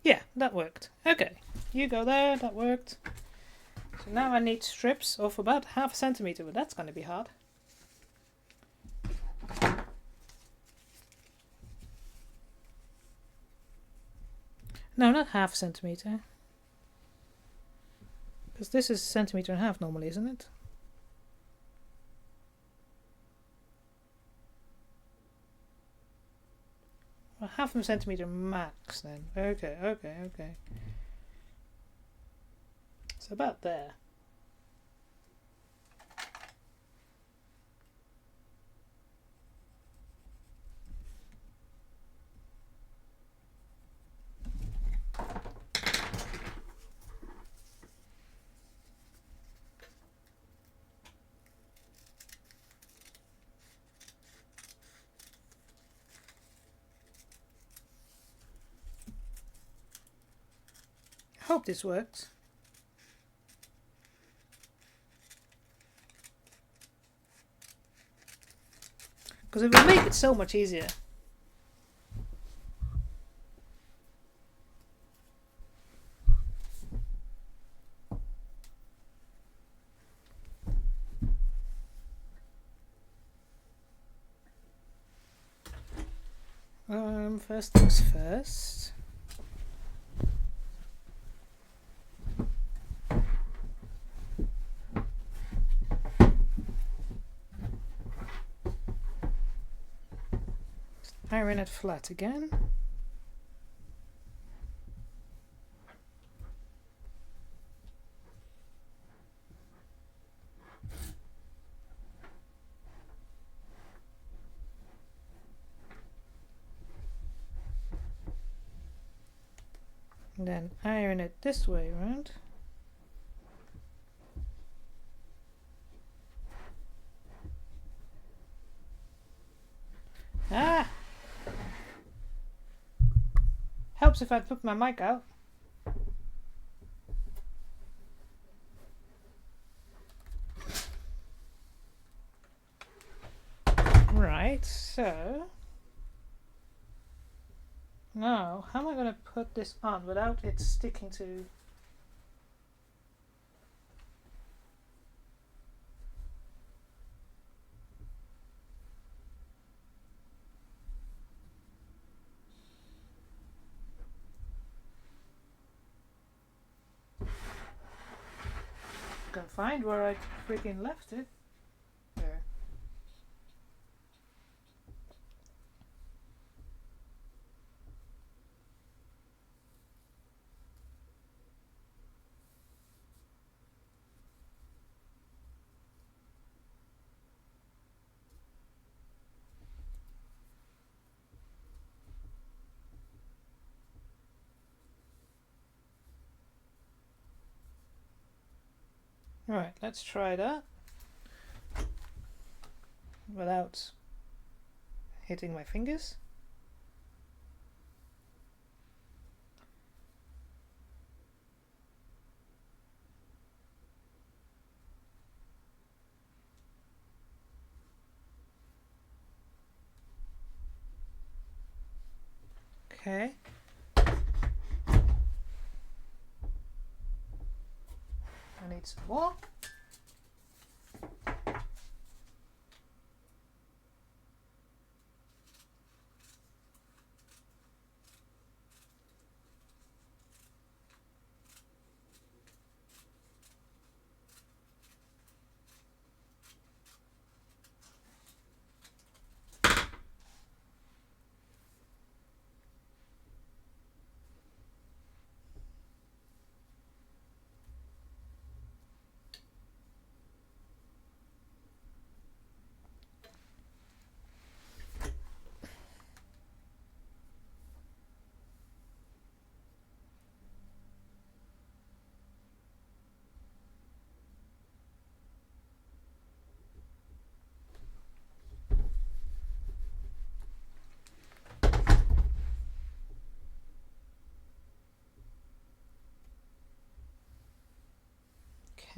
Yeah, that worked. Okay, you go there, that worked. So now I need strips of about 1/2 centimeter, but that's going to be hard. No, not 1/2 centimeter. Because this is 1.5 centimeters normally, isn't it? Well, 1/2 centimeter max then. Okay. So about there. Hope this works. Because it will make it so much easier. First things first. Iron it flat again. And then iron it this way around. Ah! helps if I put my mic out. Right, so now how am I going to put this on without it sticking to... I can find where I freaking left it. There. Right, let's try that without hitting my fingers. Okay. I need some more.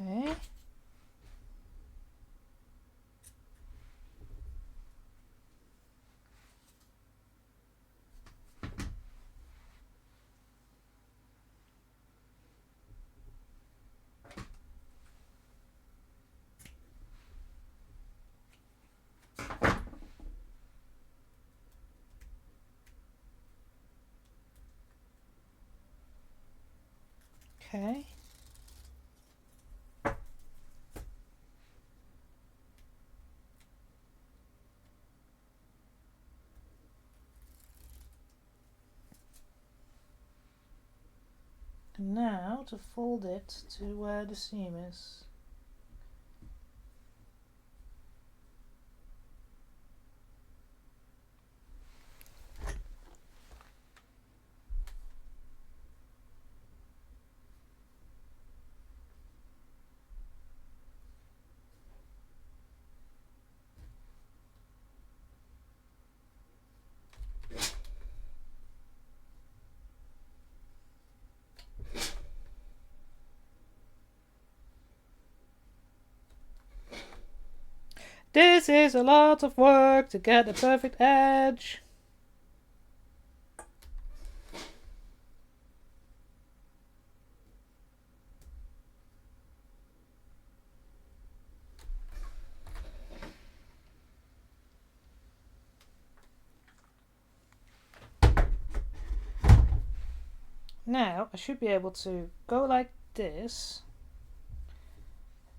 Okay. Okay. And now to fold it to where the seam is. This is a lot of work to get the perfect edge. Now I should be able to go like this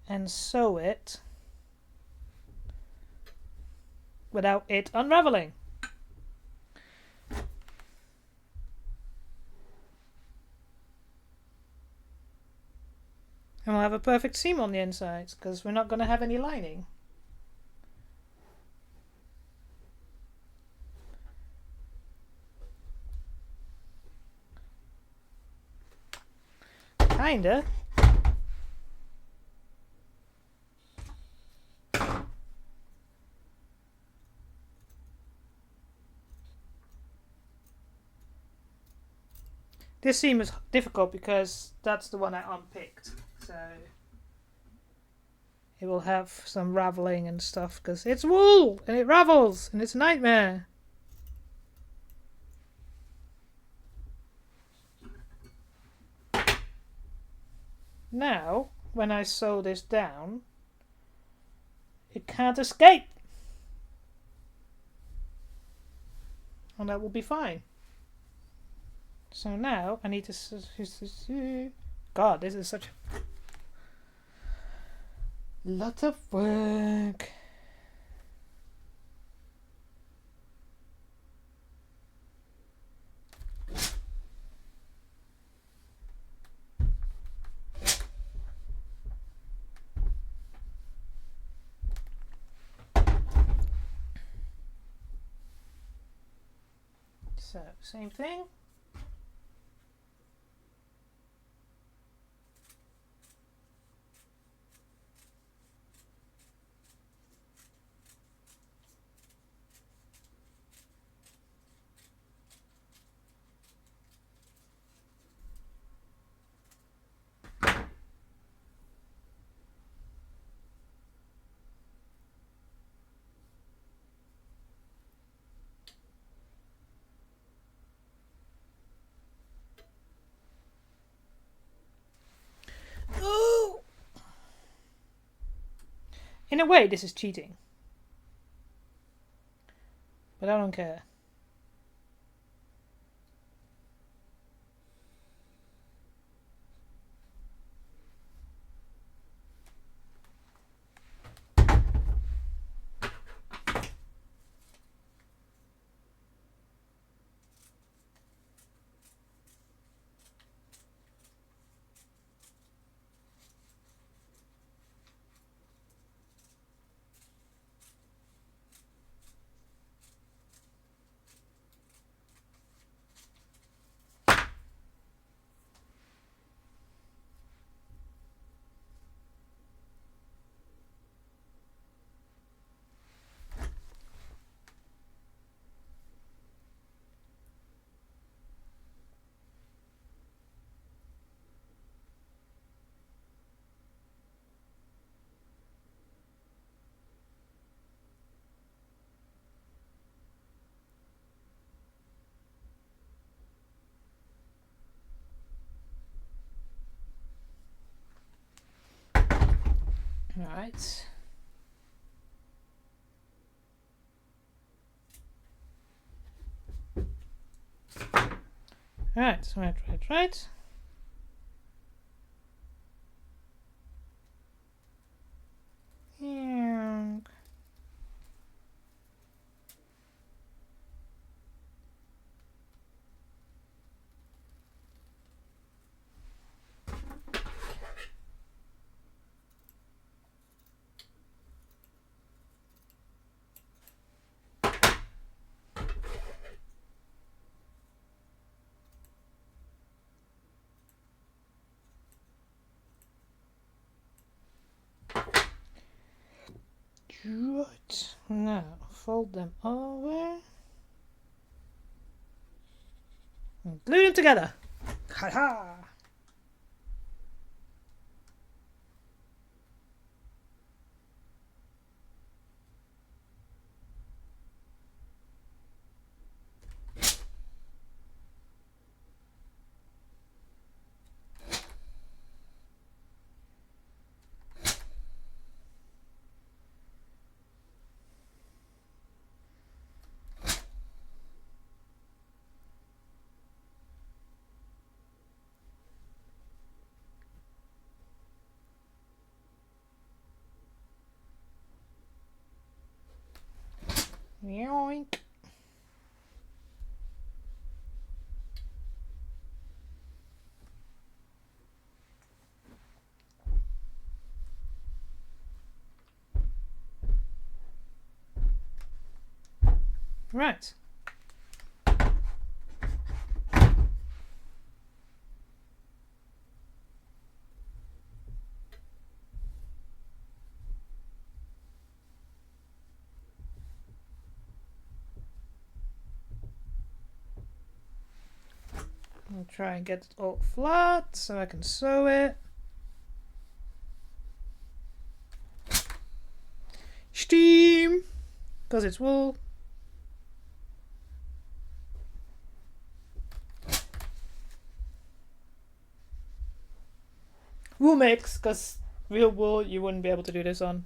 and sew it without it unraveling. And we'll have a perfect seam on the inside because we're not going to have any lining. Kinda. This seam is difficult because that's the one I unpicked. So it will have some raveling and stuff because it's wool and it ravels and it's a nightmare. Now, when I sew this down, it can't escape. And that will be fine. So now I need to... God, this is such a lot of work. So, same thing. Ooh. In a way, this is cheating. But I don't care. Right. Right. Yeah. Right. Now fold them over and glue them together. Ha ha! Yoink. Right. I'll try and get it all flat so I can sew it. Steam! Because it's wool. Wool mix, because real wool you wouldn't be able to do this on.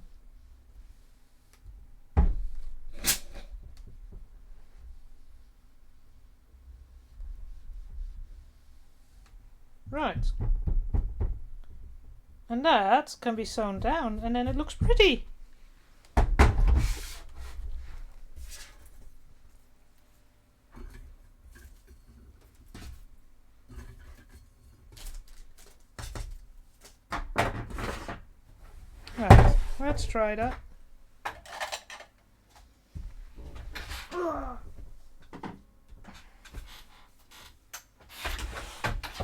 Right. And that can be sewn down and then it looks pretty. Right, let's try that.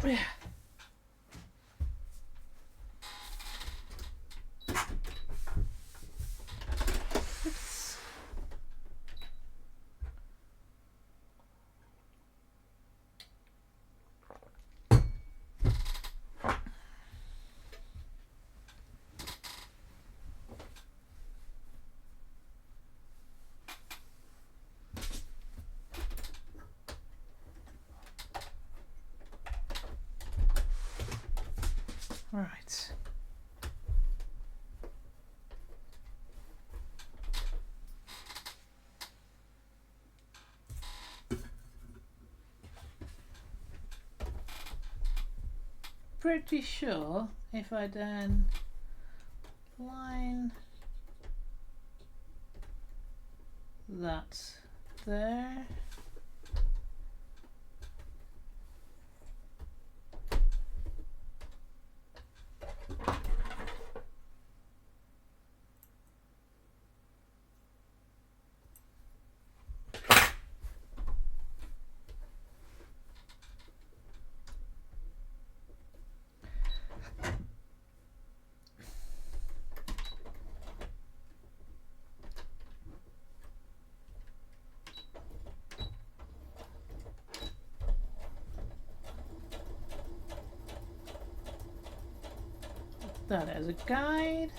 Yeah. Right. Pretty sure if I then line that there. That as a guide.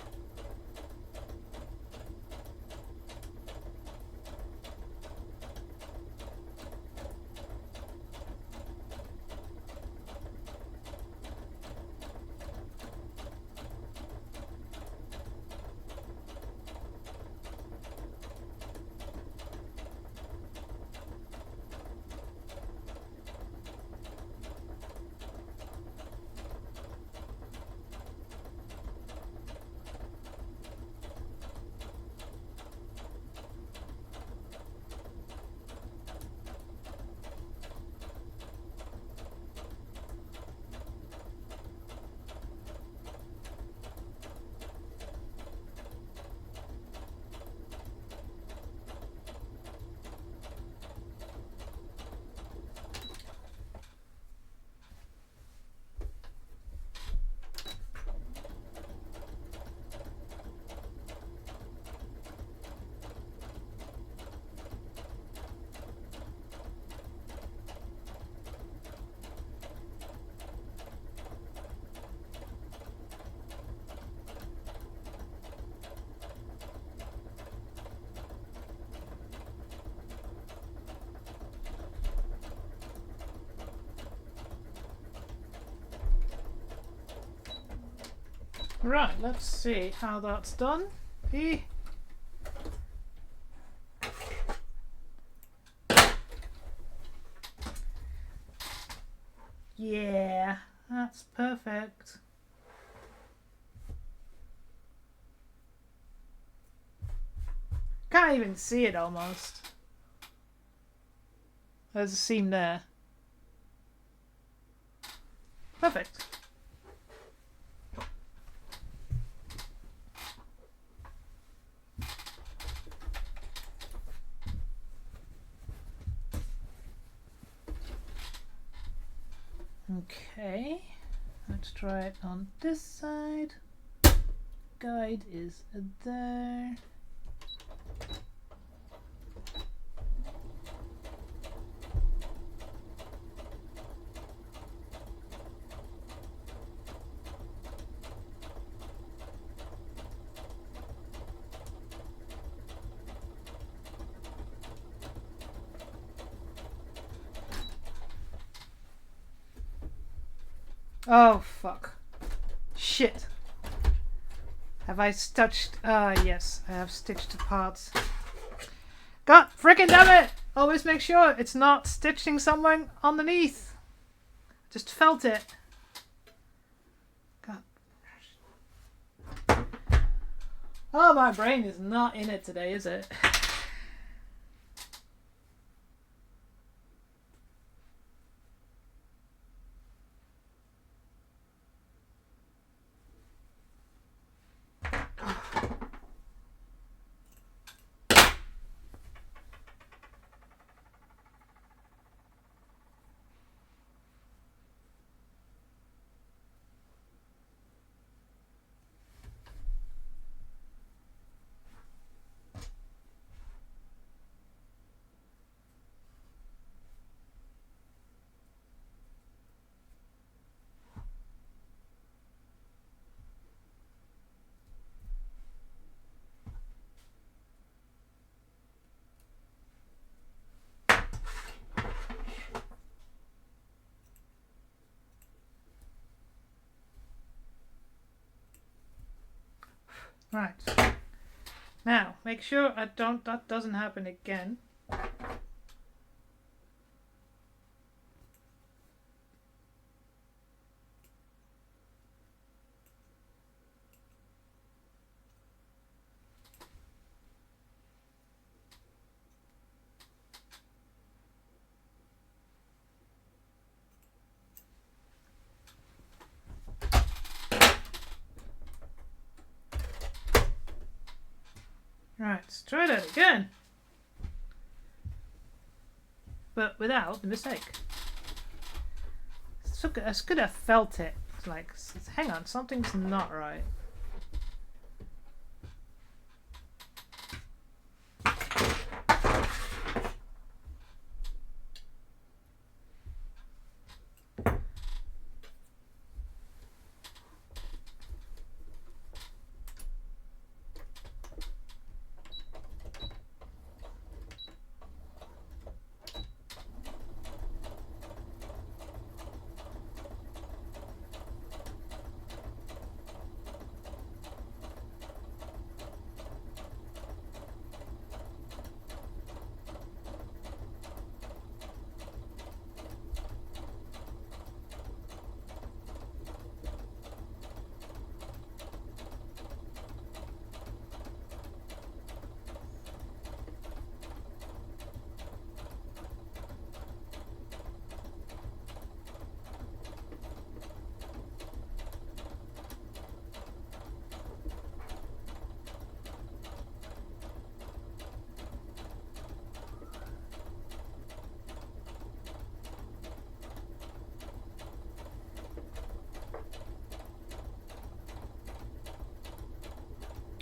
Right, let's see how that's done. Yeah, that's perfect. Can't even see it almost. There's a seam there. Perfect. Okay, let's try it on this side. Guide is there. Oh, fuck. Shit. Have I stitched? Yes, I have stitched the parts. God frickin' damn it! Always make sure it's not stitching somewhere underneath. Just felt it. God. Oh, my brain is not in it today, is it? Right. Now, make sure that doesn't happen again. Right, let's try that again. But without the mistake. So good, I could have felt it. It's like, hang on, something's not right.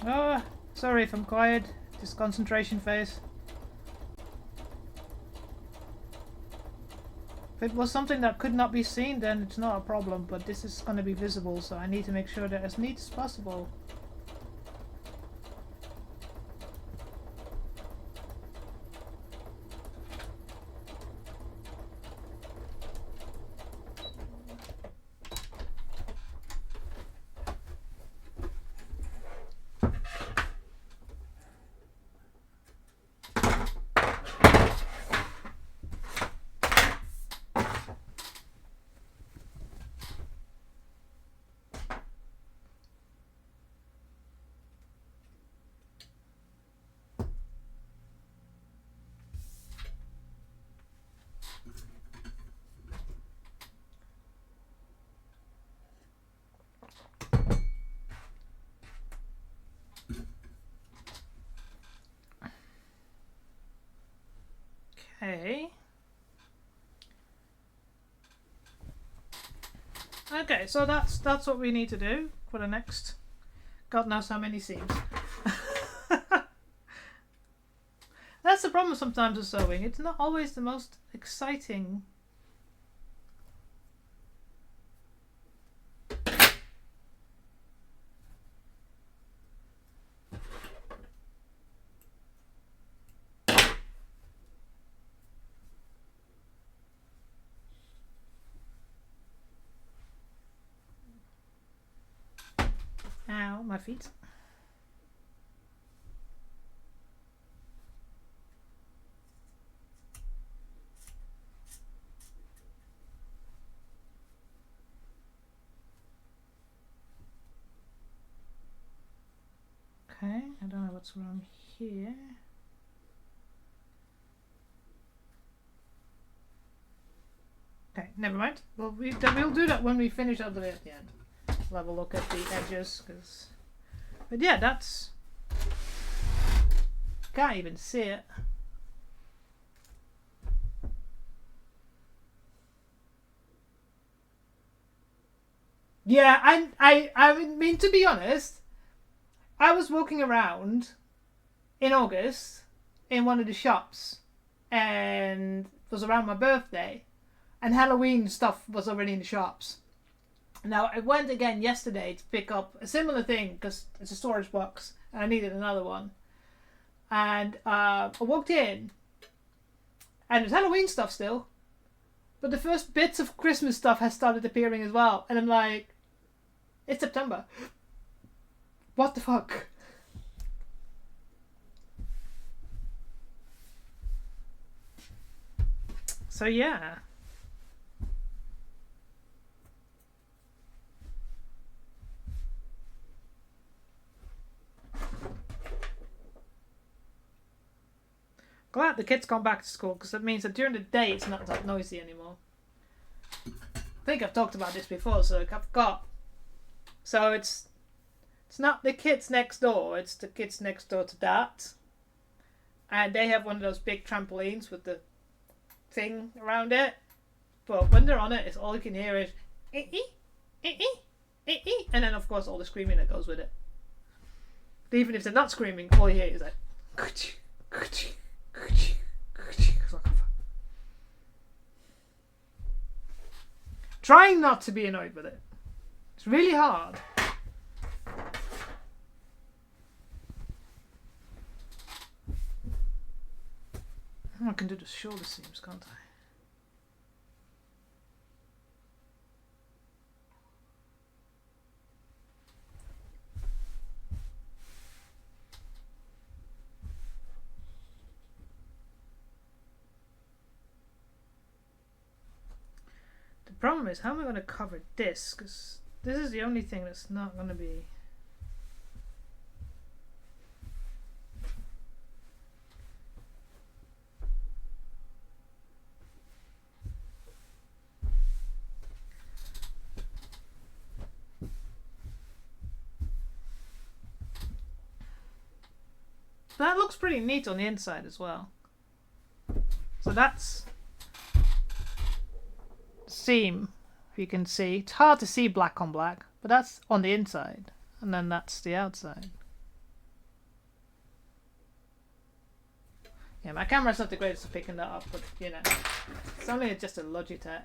Oh, sorry if I'm quiet. Just concentration phase. If it was something that could not be seen, then it's not a problem, but this is going to be visible, so I need to make sure that as neat as possible. Okay. Okay, so that's what we need to do for the next God knows how many seams. That's the problem sometimes with sewing. It's not always the most exciting. my feet. Okay, I don't know what's wrong here. Okay, never mind. Well, we'll do that when we finish up the bit at the end. We'll have a look at the edges, cause. But yeah, that's. Can't even see it. Yeah, I mean, to be honest, I was walking around in August in one of the shops, and it was around my birthday, and Halloween stuff was already in the shops. Now I went again yesterday to pick up a similar thing because it's a storage box and I needed another one. And I walked in, and there's Halloween stuff still, but the first bits of Christmas stuff has started appearing as well, and I'm like, it's September. What the fuck? So yeah. Glad the kids gone back to school, because it means that during the day it's not that noisy anymore. I think I've talked about this before, so I've got. So it's not the kids next door, it's the kids next door to that. And they have one of those big trampolines with the thing around it. But when they're on it, it's all you can hear is and then of course all the screaming that goes with it. But even if they're not screaming, all you hear is like trying not to be annoyed with it. It's really hard. I can do the shoulder seams, can't I? The problem is, how am I going to cover this? Because this is the only thing that's not going to be... That looks pretty neat on the inside as well. So that's seam, if you can see. It's hard to see black on black, but that's on the inside. And then that's the outside. Yeah, my camera's not the greatest at picking that up, but you know, it's only just a Logitech.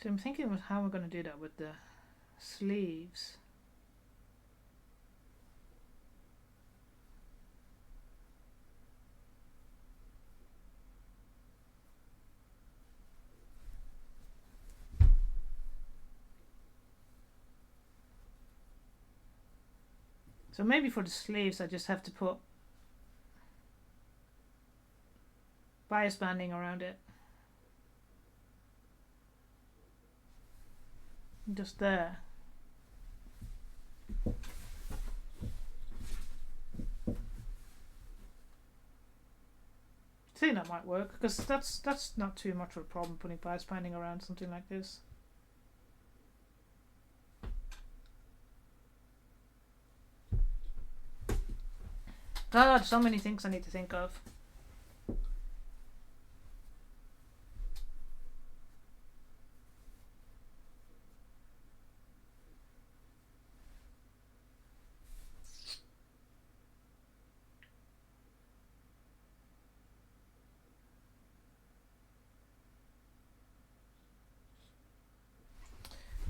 So I'm thinking of how we're going to do that with the sleeves. So maybe for the sleeves I just have to put bias banding around it. Just there. I think that might work, because that's not too much of a problem, putting bias banding around something like this. God, so many things I need to think of.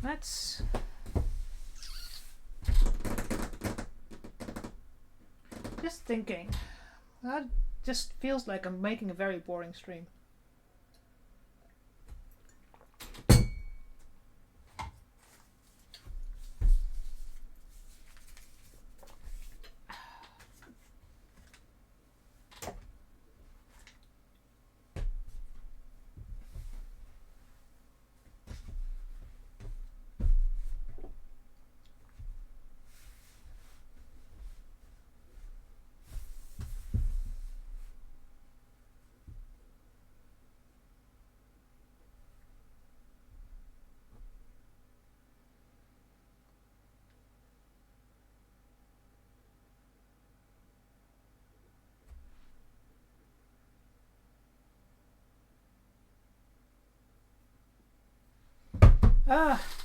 Let's Just thinking. That just feels like I'm making a very boring stream.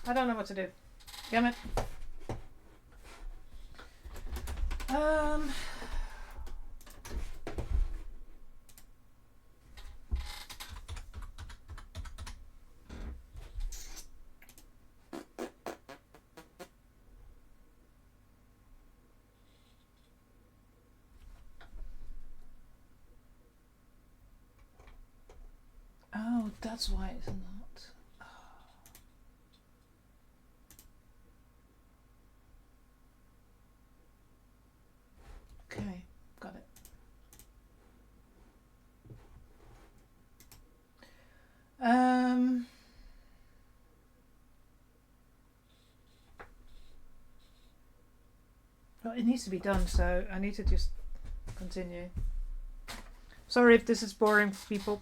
I don't know what to do. Damn it. Oh, that's why it's not. Okay, got it. Well, it needs to be done, so I need to just continue. Sorry if this is boring for people.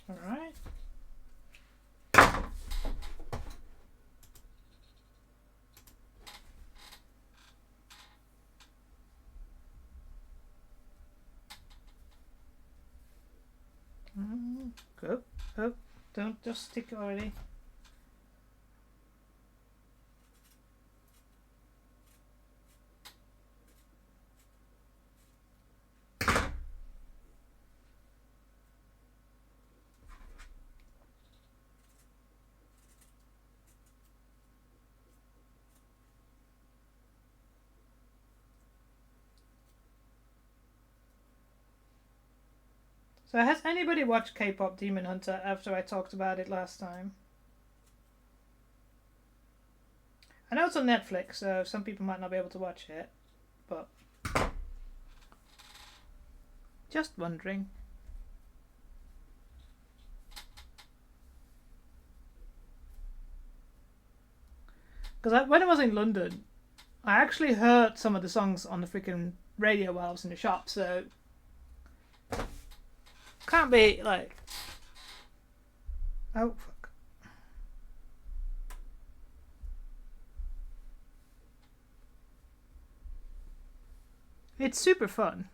All right. Go. Oh, don't just stick already. So has anybody watched K-pop Demon Hunter after I talked about it last time? I know it's on Netflix, so some people might not be able to watch it, but just wondering. Because when I was in London, I actually heard some of the songs on the freaking radio while I was in the shop, so can't be like, oh fuck. It's super fun.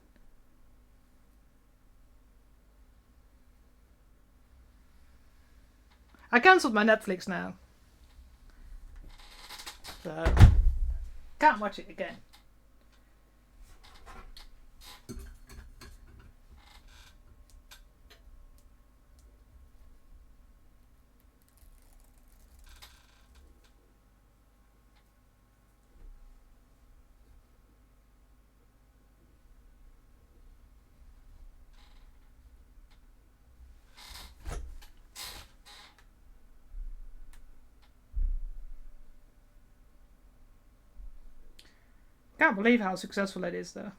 I cancelled my Netflix now, so can't watch it again. can't believe how successful it is, though.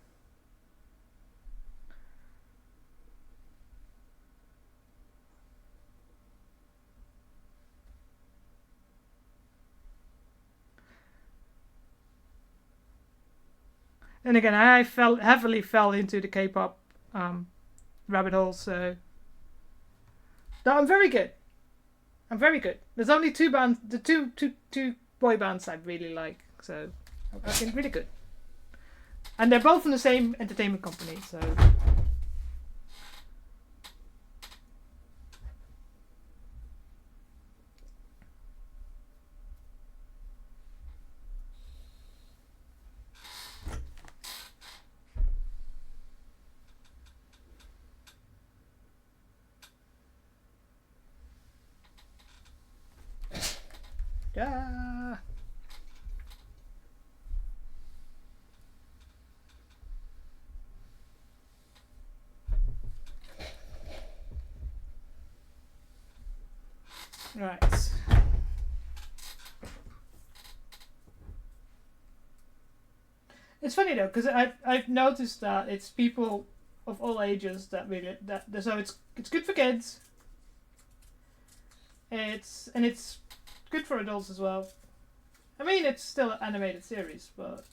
And again, I heavily fell into the K-pop rabbit hole, so no, I'm very good. I'm very good. There's only two bands, the two boy bands I really like, so I've been really good. And they're both from the same entertainment company, so. Yeah. Right. It's funny though, because I've noticed that it's people of all ages that really so it's good for kids. It's good for adults as well. I mean, it's still an animated series, but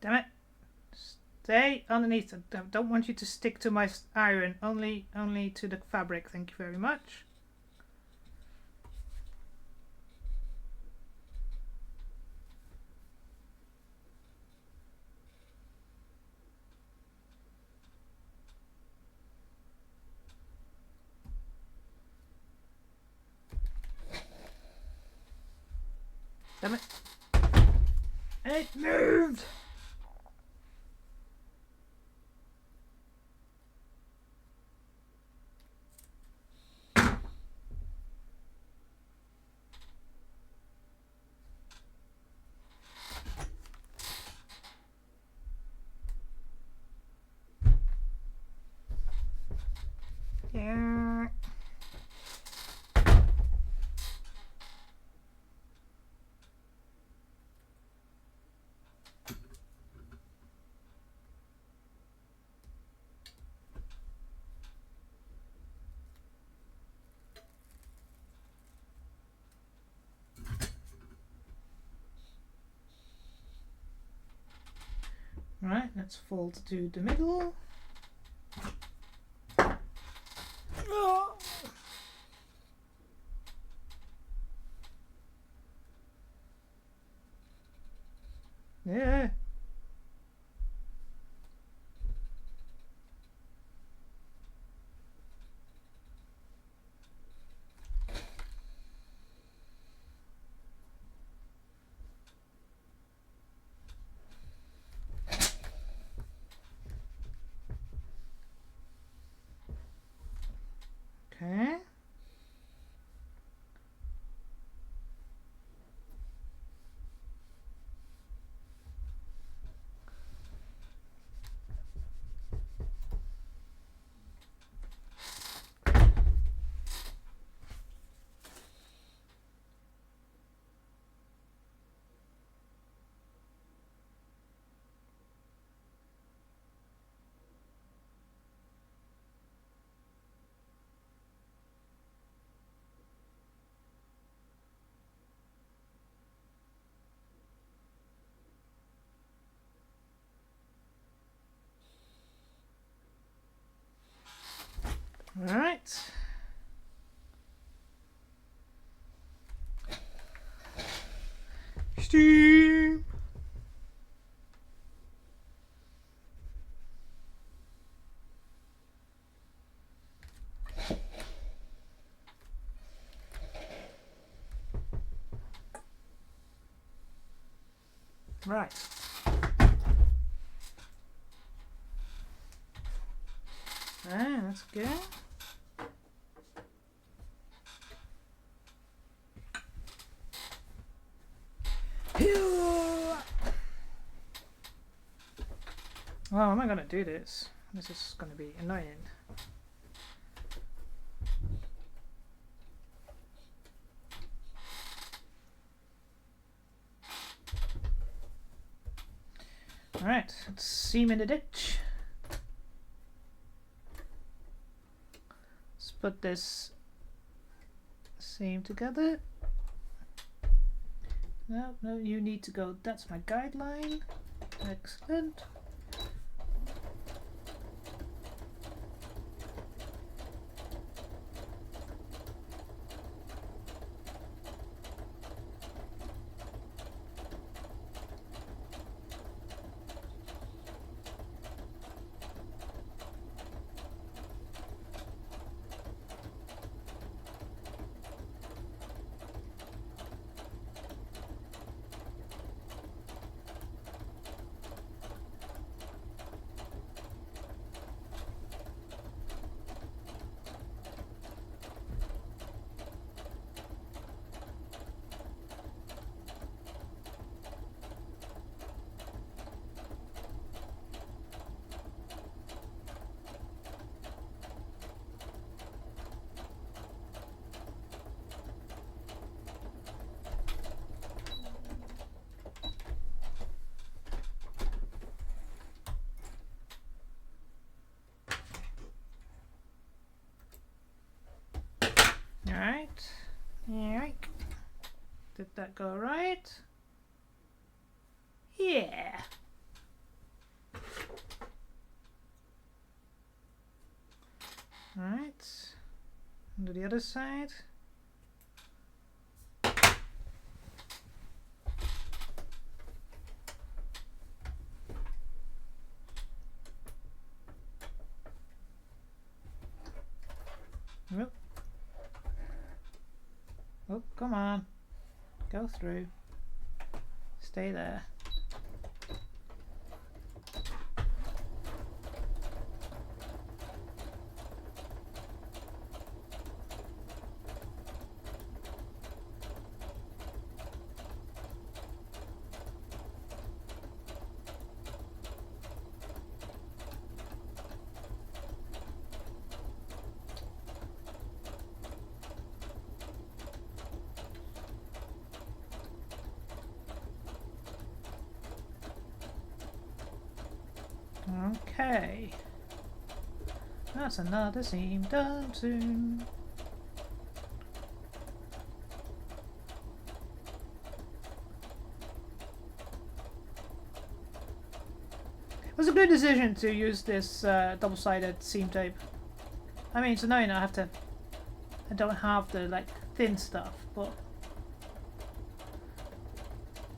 damn it. Stay underneath. Don't want you to stick to my iron. Only to the fabric. Thank you very much. Damn it. It moved! Yeah. Right, let's fold to the middle. Oh. Yeah. Okay. All right. Steam. Right. That's good. Oh, am I gonna do this? This is gonna be annoying. Alright, let's seam in the ditch. Let's put this seam together. No, no, you need to go. That's my guideline. Excellent. Alright. Alright. Did that go right? Yeah. Alright. Do the other side. Nope. Oh, come on. Go through. Stay there. Okay, that's another seam done soon. It was a good decision to use this double-sided seam tape. I mean, it's annoying I don't have the like thin stuff, but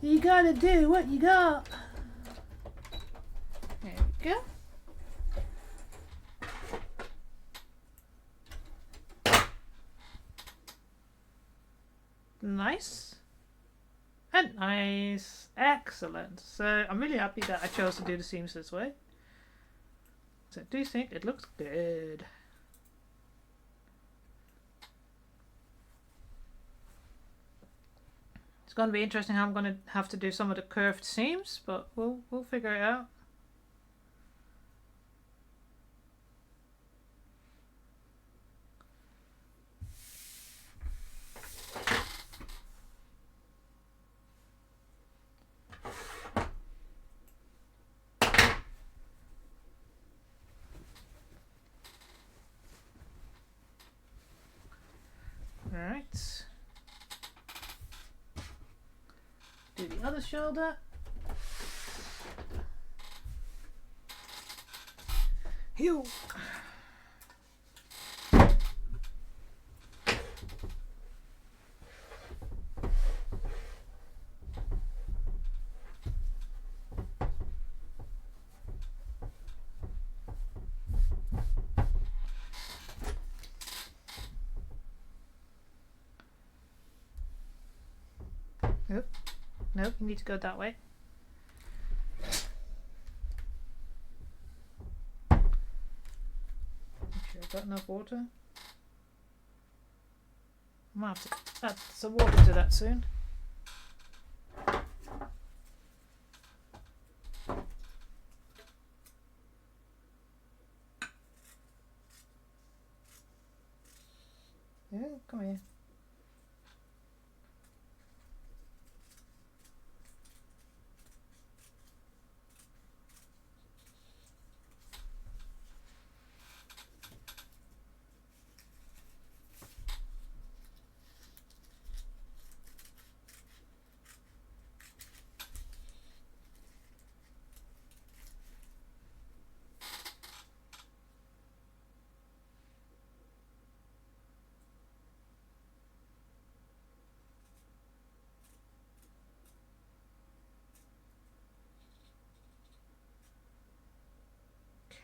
you gotta do what you got. There we go. Nice. And nice. Excellent. So I'm really happy that I chose to do the seams this way. So I do think it looks good. It's going to be interesting how I'm going to have to do some of the curved seams, but we'll figure it out. Alright. Do the other shoulder. Heel. Nope. Nope, you need to go that way. Make sure I've got enough water. I might have to add some water to that soon. Yeah, come here.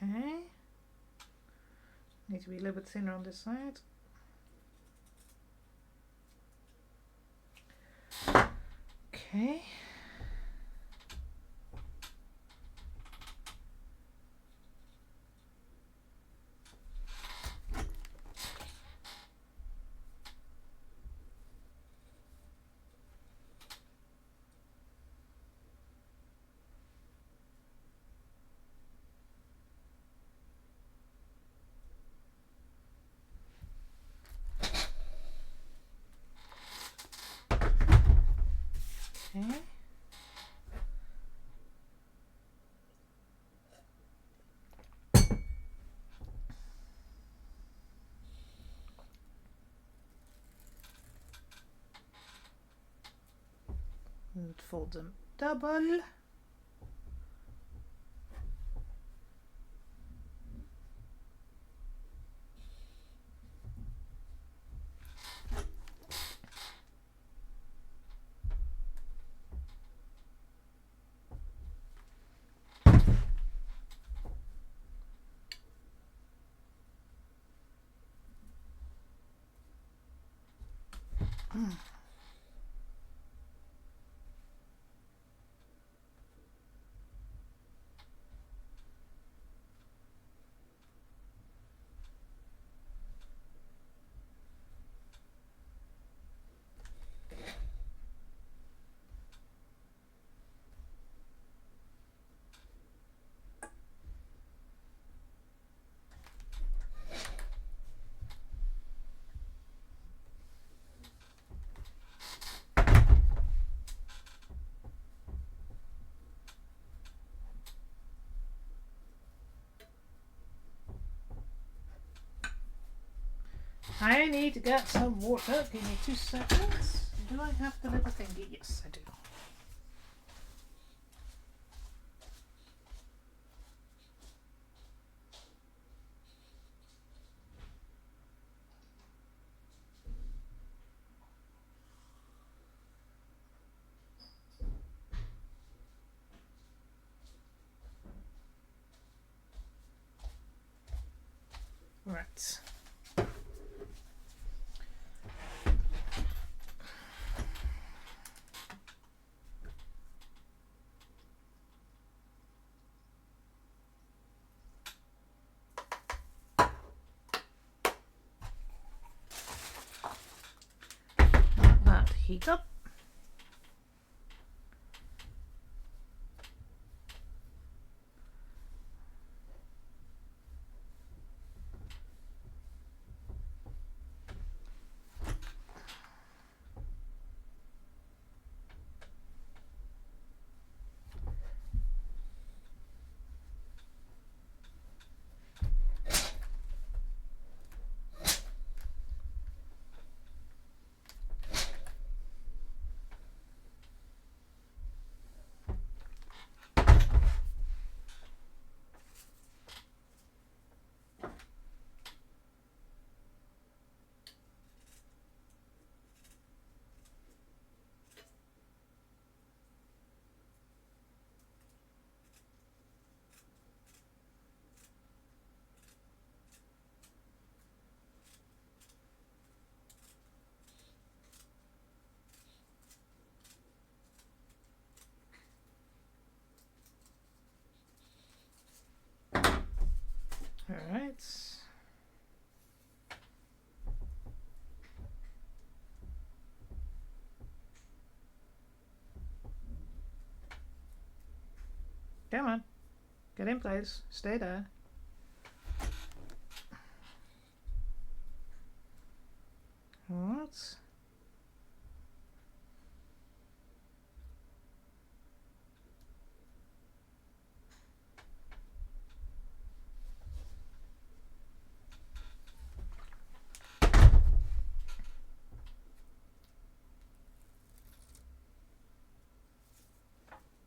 Okay. Need to be a little bit thinner on this side. Okay. Okay. And fold them double. I need to get some water. Give me 2 seconds. Do I have the little thingy? Yes, I do. Right. That heat up. Alright. Come on. Get in place. Stay there. What?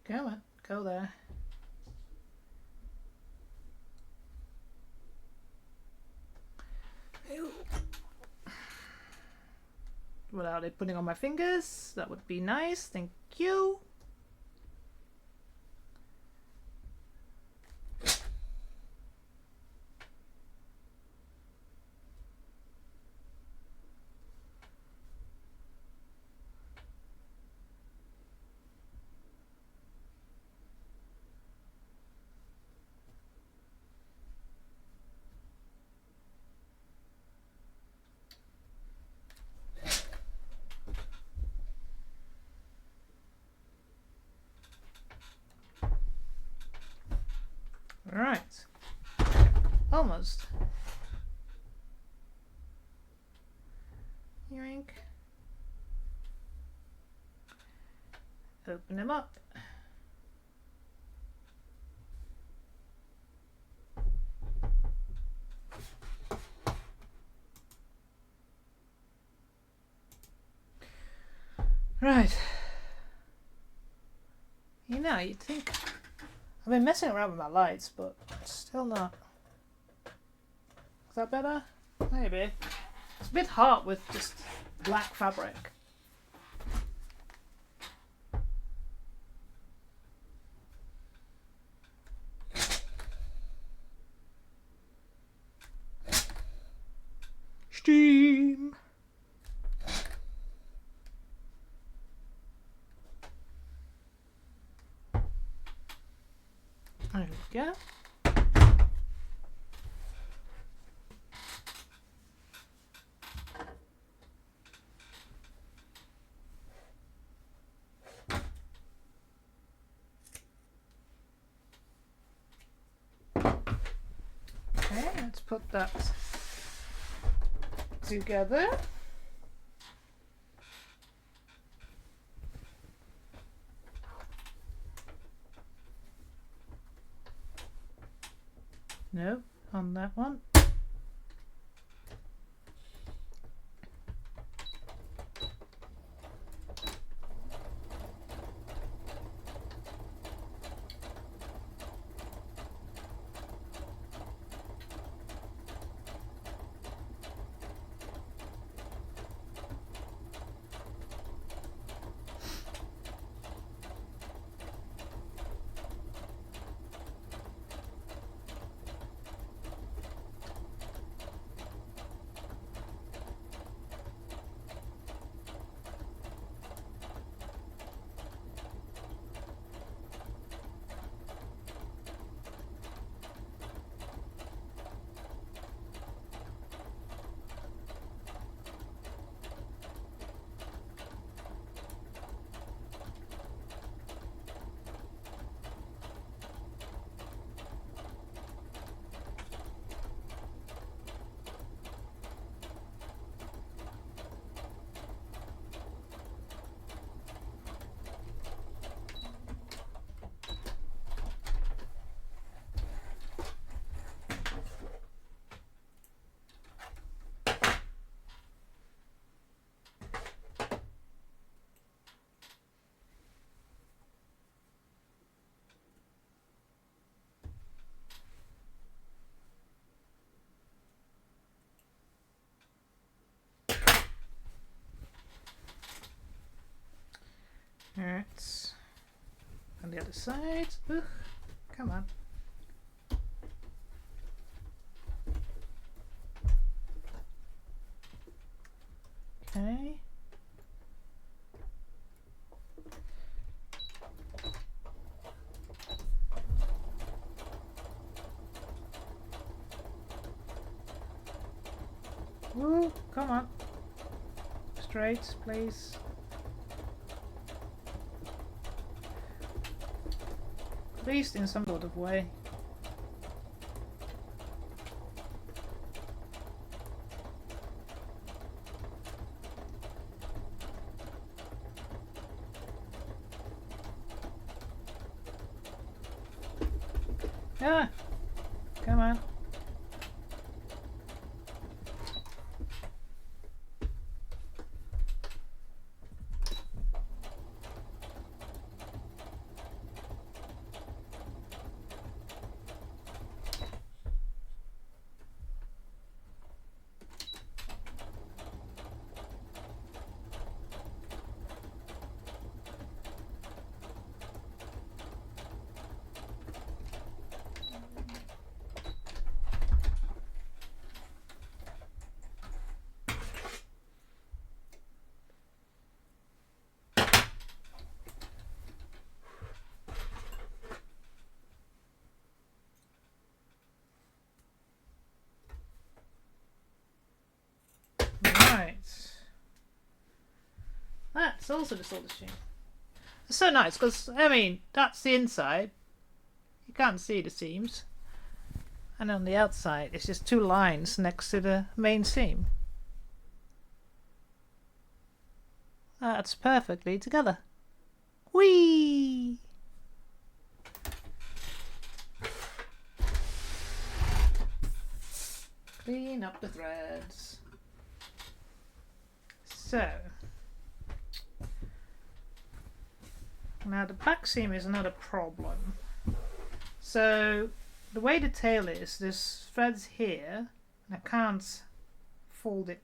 Come on. Go there. Without it putting on my fingers, that would be nice. Thank you. Right. Almost. Yoink. Open him up. Right. You know, you'd think I've been messing around with my lights, but still not. Is that better? Maybe. It's a bit hard with just black fabric. Steam! There we go. Okay, let's put that together. No, on that one. Alright. On the other side. Ugh. Come on. Okay. Come on. Straight, please. At least in some sort of way. Ah! Come on. Right. That's also the solder machine. It's so nice because, I mean, that's the inside. You can't see the seams. And on the outside, it's just two lines next to the main seam. That's perfectly together. Whee! Clean up the threads. So, now the back seam is another problem. So, the way the tail is, there's threads here, and I can't fold it.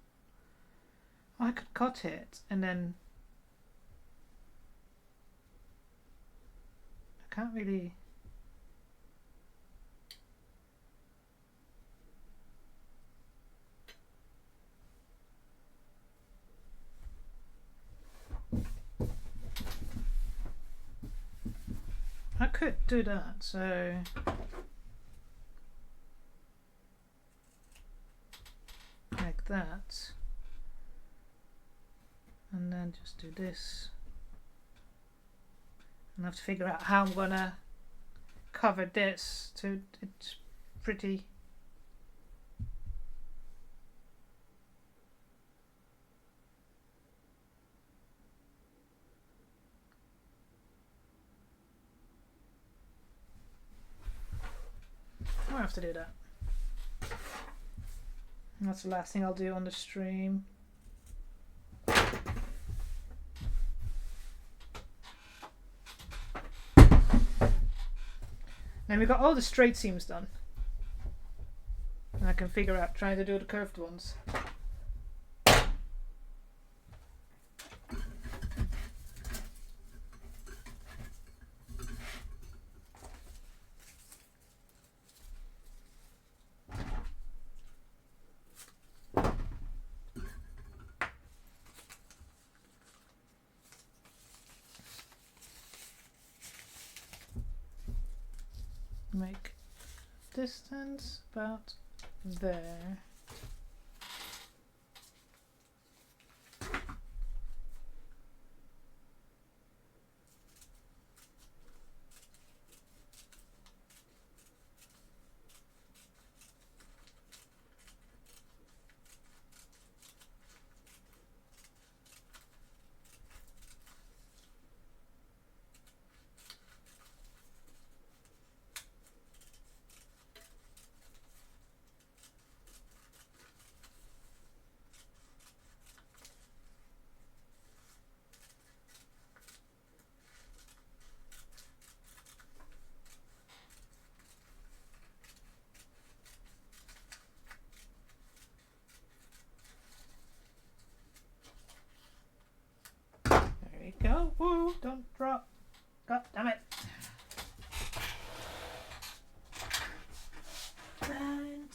I could cut it, and then I can't really. I could do that, so like that, and then just do this. And I have to figure out how I'm gonna cover this to it's pretty. I have to do that. And that's the last thing I'll do on the stream. Then we've got all the straight seams done. And I can figure out trying to do the curved ones. Make distance about there. Go. Woo, don't drop. God damn it. And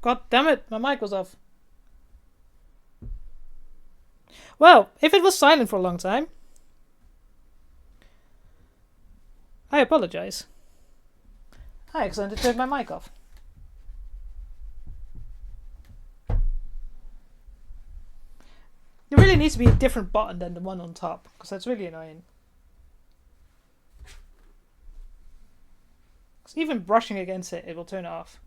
God damn it, my mic was off. Well, if it was silent for a long time, I apologize. I accidentally turned my mic off. There really needs to be a different button than the one on top, because that's really annoying. Because even brushing against it, it will turn it off.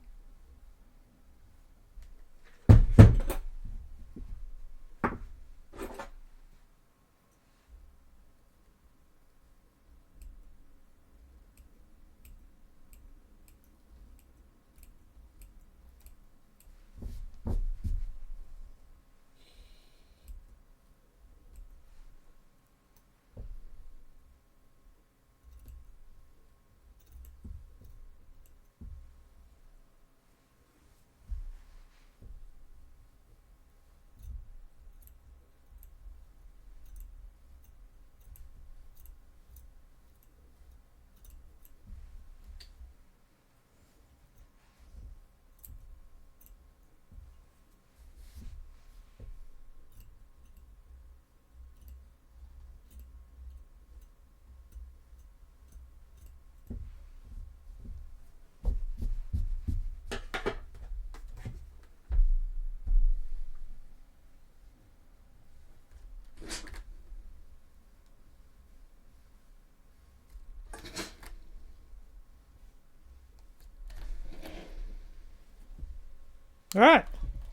Alright,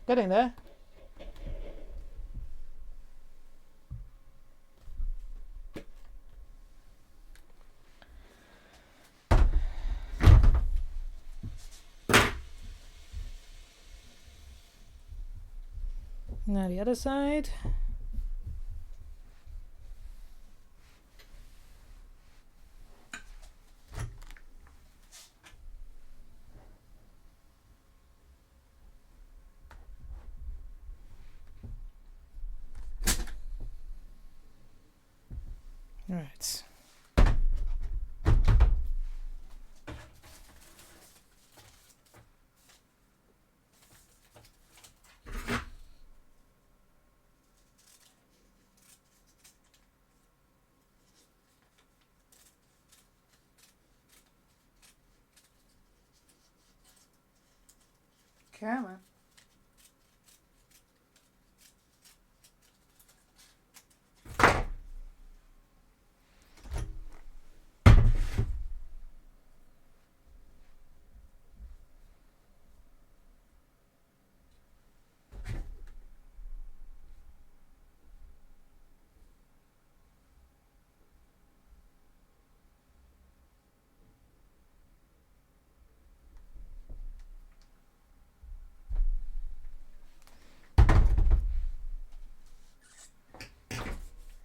getting there. Now the other side. Right. Come on.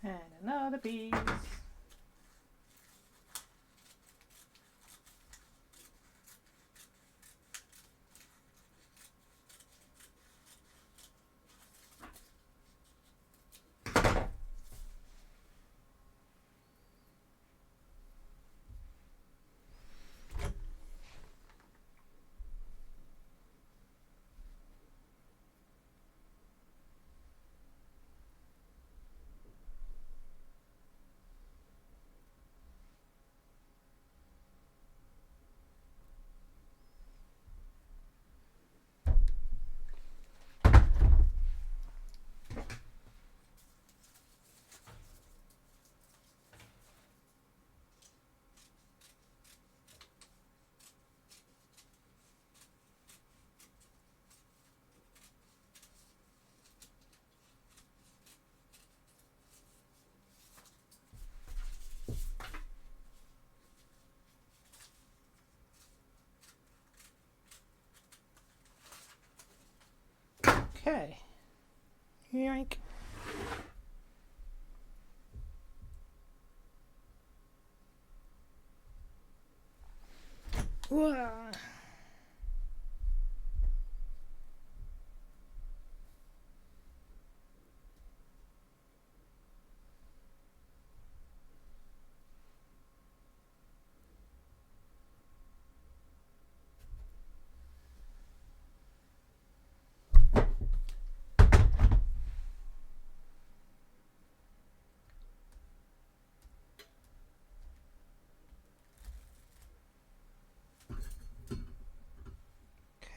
And another piece. Okay. Yoink. Whoa.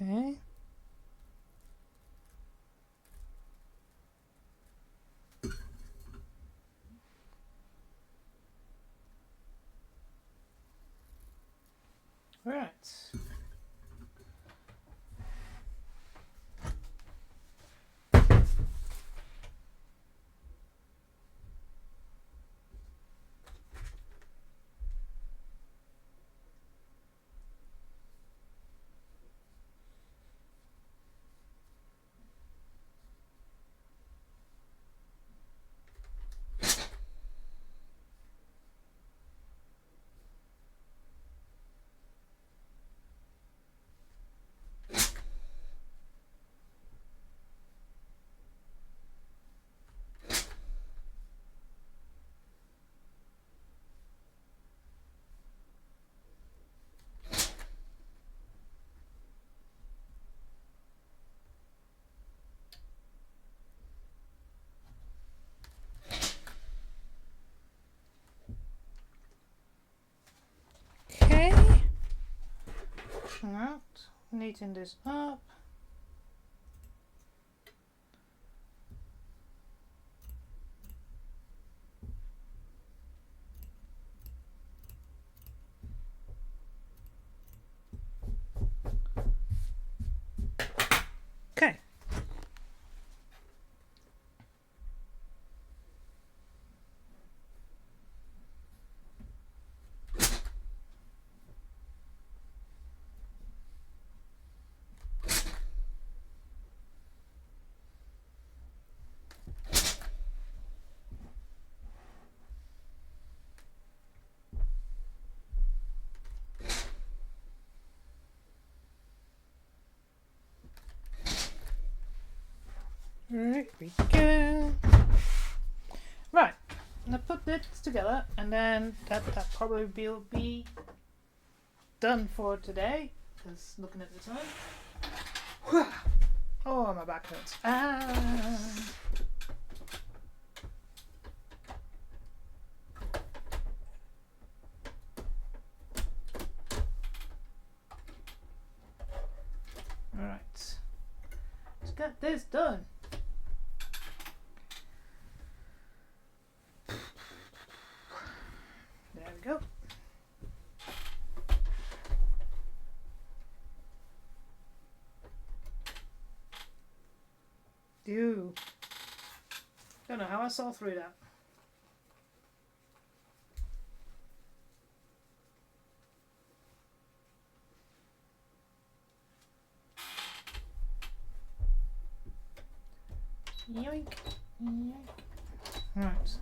Okay. Right. Okay. Right. Neaten this up. Okay. There we go. Right. I'm gonna put this together, and then that probably will be done for today. Because looking at the time. Oh, my back hurts. Alright. Let's get this done. There we go. Ew. Don't know how I saw through that. Yoink. Yoink. Right.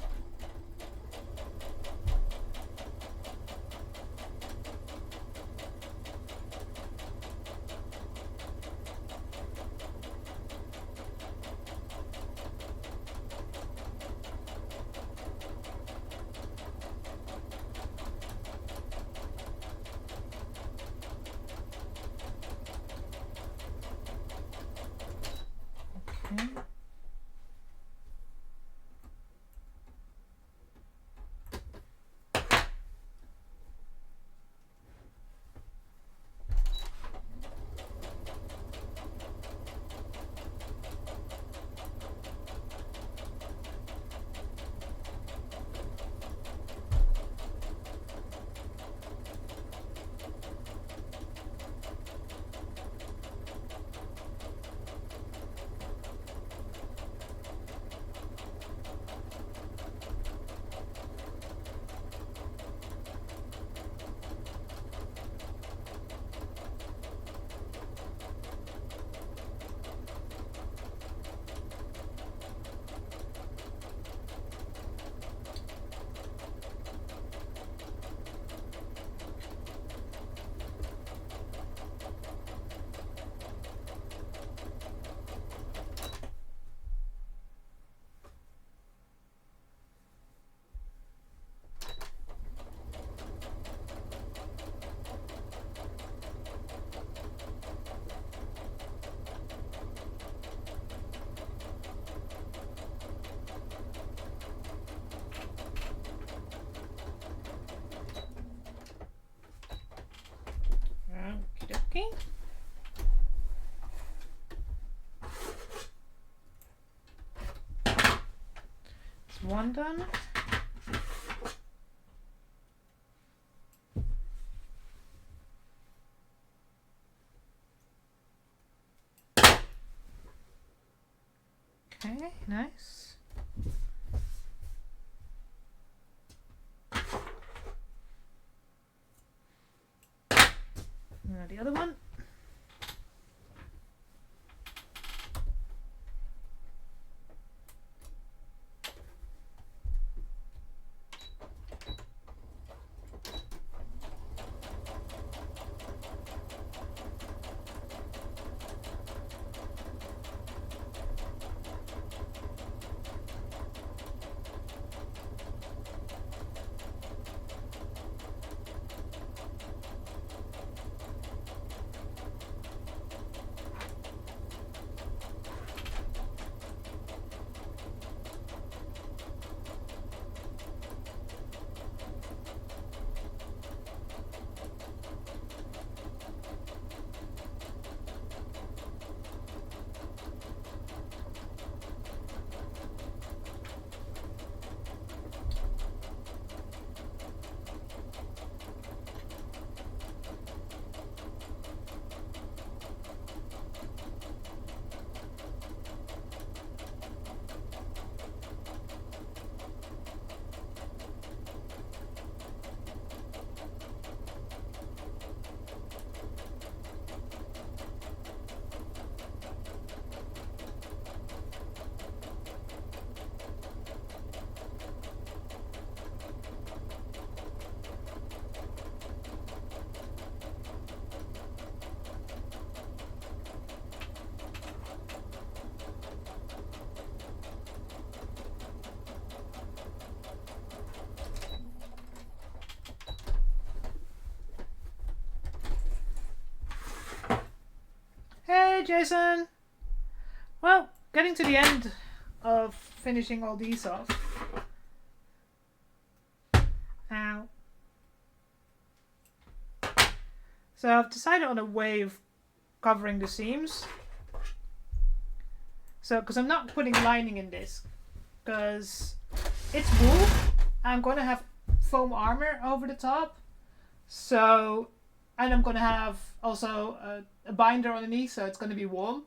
Okay. Okie dokie. one done. Okay, nice. Now the other one. Hey Jason! Well, getting to the end of finishing all these off. Ow. So I've decided on a way of covering the seams. So, because I'm not putting lining in this, because it's wool, I'm going to have foam armor over the top. So, and I'm going to have also a binder underneath, so it's going to be warm.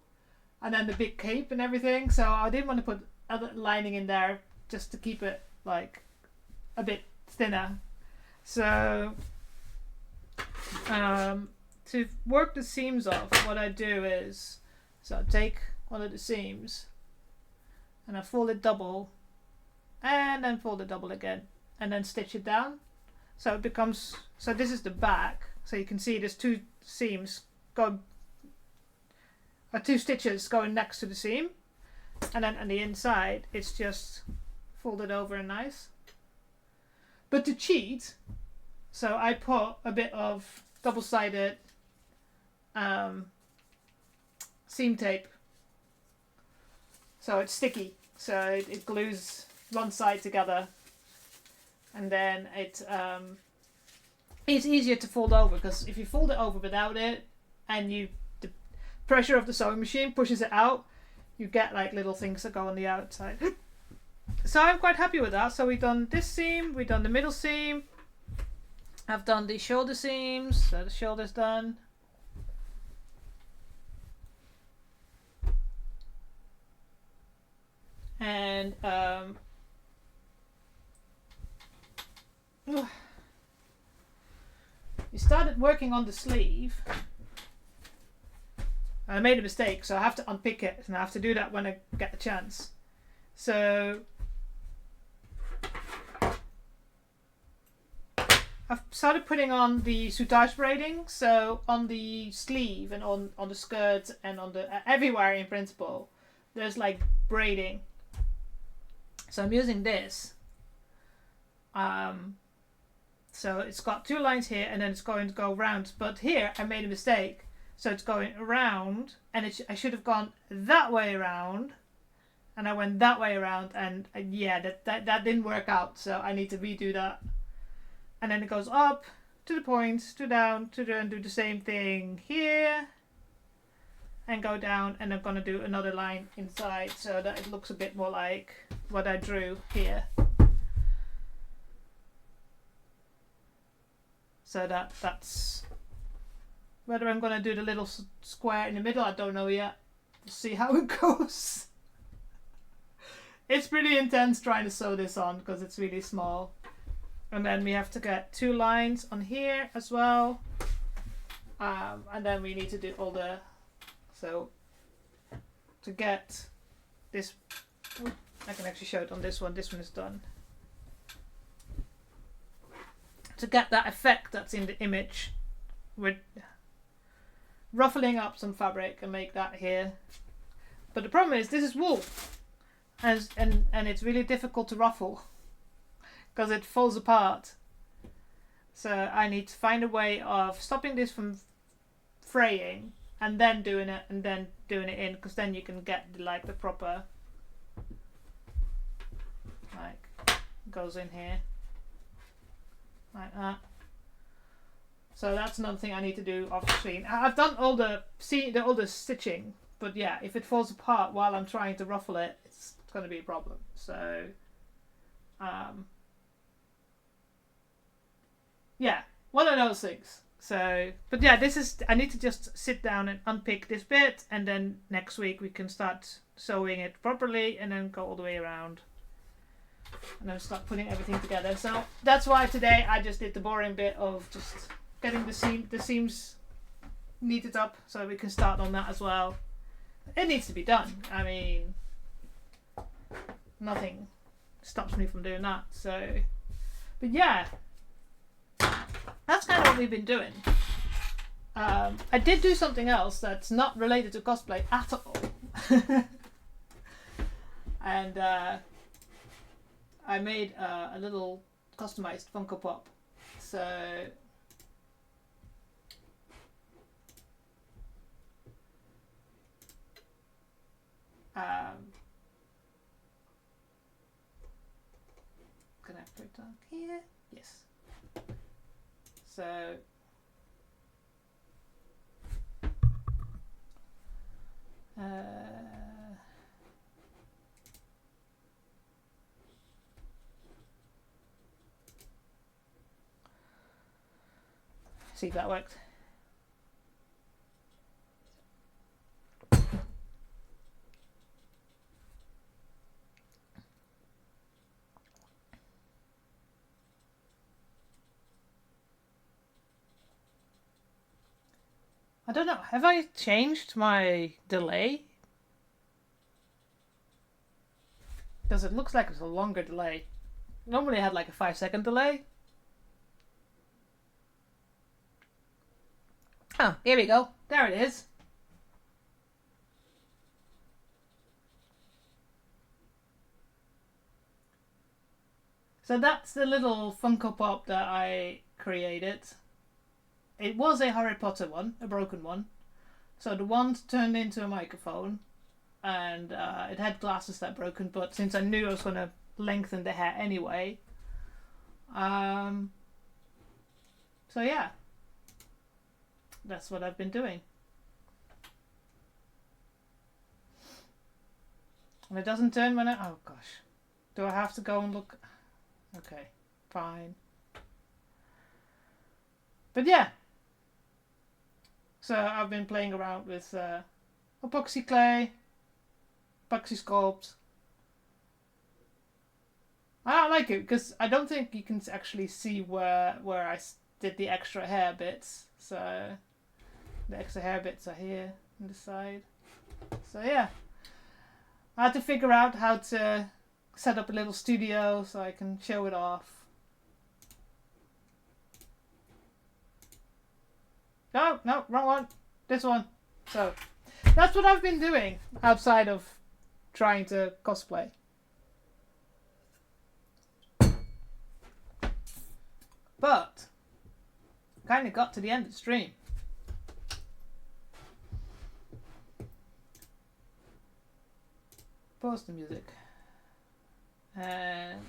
And then the big cape and everything. So I didn't want to put other lining in there just to keep it like a bit thinner. So to work the seams off, what I do is, so I take one of the seams and I fold it double and then fold it double again and then stitch it down. So it becomes, so this is the back. So you can see there's two seams go, or two stitches going next to the seam, and then on the inside it's just folded over and nice. But to cheat, so I put a bit of double-sided seam tape, so it's sticky, so it glues one side together, and then it's easier to fold over, because if you fold it over without it and the pressure of the sewing machine pushes it out, you get like little things that go on the outside. So I'm quite happy with that. So we've done this seam, we've done the middle seam, I've done the shoulder seams, so the shoulder's done. And we started working on the sleeve. I made a mistake, so I have to unpick it, and I have to do that when I get the chance. So I've started putting on the soutache braiding, so on the sleeve and on the skirt and on the everywhere in principle, there's like braiding. So I'm using this. So it's got two lines here, and then it's going to go round. But here I made a mistake. So it's going around, and I should have gone that way around, and I went that way around, and yeah, that didn't work out. So I need to redo that. And then it goes up to the point, to down, to and do the same thing here, and go down, and I'm going to do another line inside so that it looks a bit more like what I drew here. So that's whether I'm going to do the little square in the middle, I don't know yet. We'll see how it goes. It's pretty intense trying to sew this on because it's really small. And then we have to get 2 lines on here as well. And then we need to do all the, so to get this, I can actually show it on this one is done. To get that effect that's in the image, we're ruffling up some fabric and make that here. But the problem is this is wool, and it's really difficult to ruffle because it falls apart. So I need to find a way of stopping this from fraying and then doing it in, because then you can get like the proper, like, goes in here like that. So that's another thing I need to do off screen. I've done all the stitching, but yeah, if it falls apart while I'm trying to ruffle it, it's going to be a problem. So yeah, one of those things. So, but yeah, I need to just sit down and unpick this bit, and then next week we can start sewing it properly and then go all the way around and then start putting everything together. So that's why today I just did the boring bit of just getting the seams knitted up so we can start on that as well. It needs to be done. I mean, nothing stops me from doing that. So, but yeah, that's kind of what we've been doing. I did do something else that's not related to cosplay at all. And I made a little customized Funko Pop. So can I put it on here? Yes. So see if that worked. I don't know, have I changed my delay? Because it looks like it's a longer delay. Normally I had like a 5-second delay. Oh, here we go. There it is. So that's the little Funko Pop that I created. It was a Harry Potter one, a broken one. So the wand turned into a microphone, and it had glasses that broken, but since I knew I was going to lengthen the hair anyway, so yeah, that's what I've been doing. And it doesn't turn when oh gosh, do I have to go and look? Okay, fine. But yeah, so I've been playing around with epoxy clay, epoxy sculpt. I don't like it because I don't think you can actually see where I did the extra hair bits. So the extra hair bits are here on the side. So yeah, I had to figure out how to set up a little studio so I can show it off. No, wrong one. This one. So that's what I've been doing outside of trying to cosplay. But kind of got to the end of the stream. Pause the music. And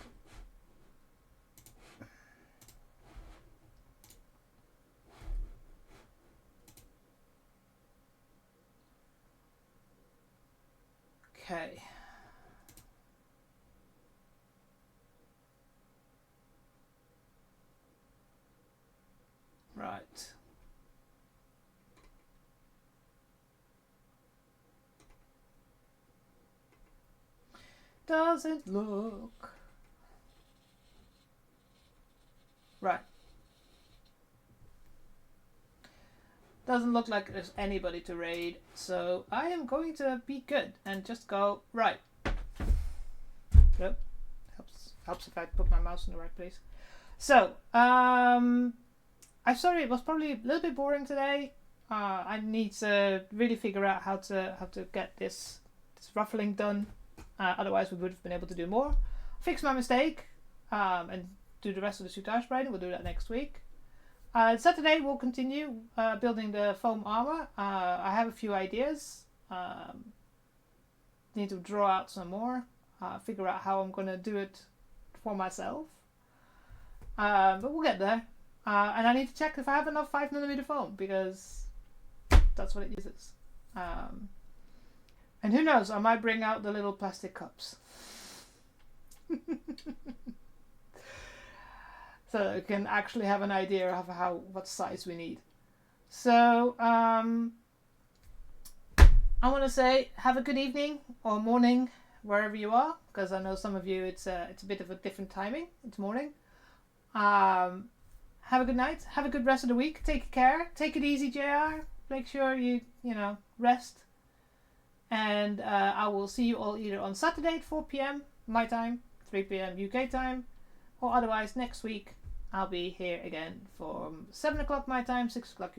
Okay. Right. Doesn't look right. Doesn't look like there's anybody to raid, so I am going to be good and just go right. Yep, helps if I put my mouse in the right place. So, I'm sorry, it was probably a little bit boring today. I need to really figure out how to get this ruffling done. Otherwise, we would have been able to do more. Fix my mistake and do the rest of the soudage braiding. We'll do that next week. Saturday we'll continue building the foam armor. I have a few ideas. Need to draw out some more. Figure out how I'm going to do it for myself. But we'll get there. And I need to check if I have enough 5mm foam, because that's what it uses. And who knows, I might bring out the little plastic cups. So you can actually have an idea of what size we need. So I want to say have a good evening or morning wherever you are, because I know some of you it's a bit of a different timing. It's morning. Have a good night. Have a good rest of the week. Take care. Take it easy, JR. Make sure you rest. And I will see you all either on Saturday at 4 p.m. my time, 3 p.m. UK time, or otherwise next week I'll be here again from 7 o'clock my time, 6 o'clock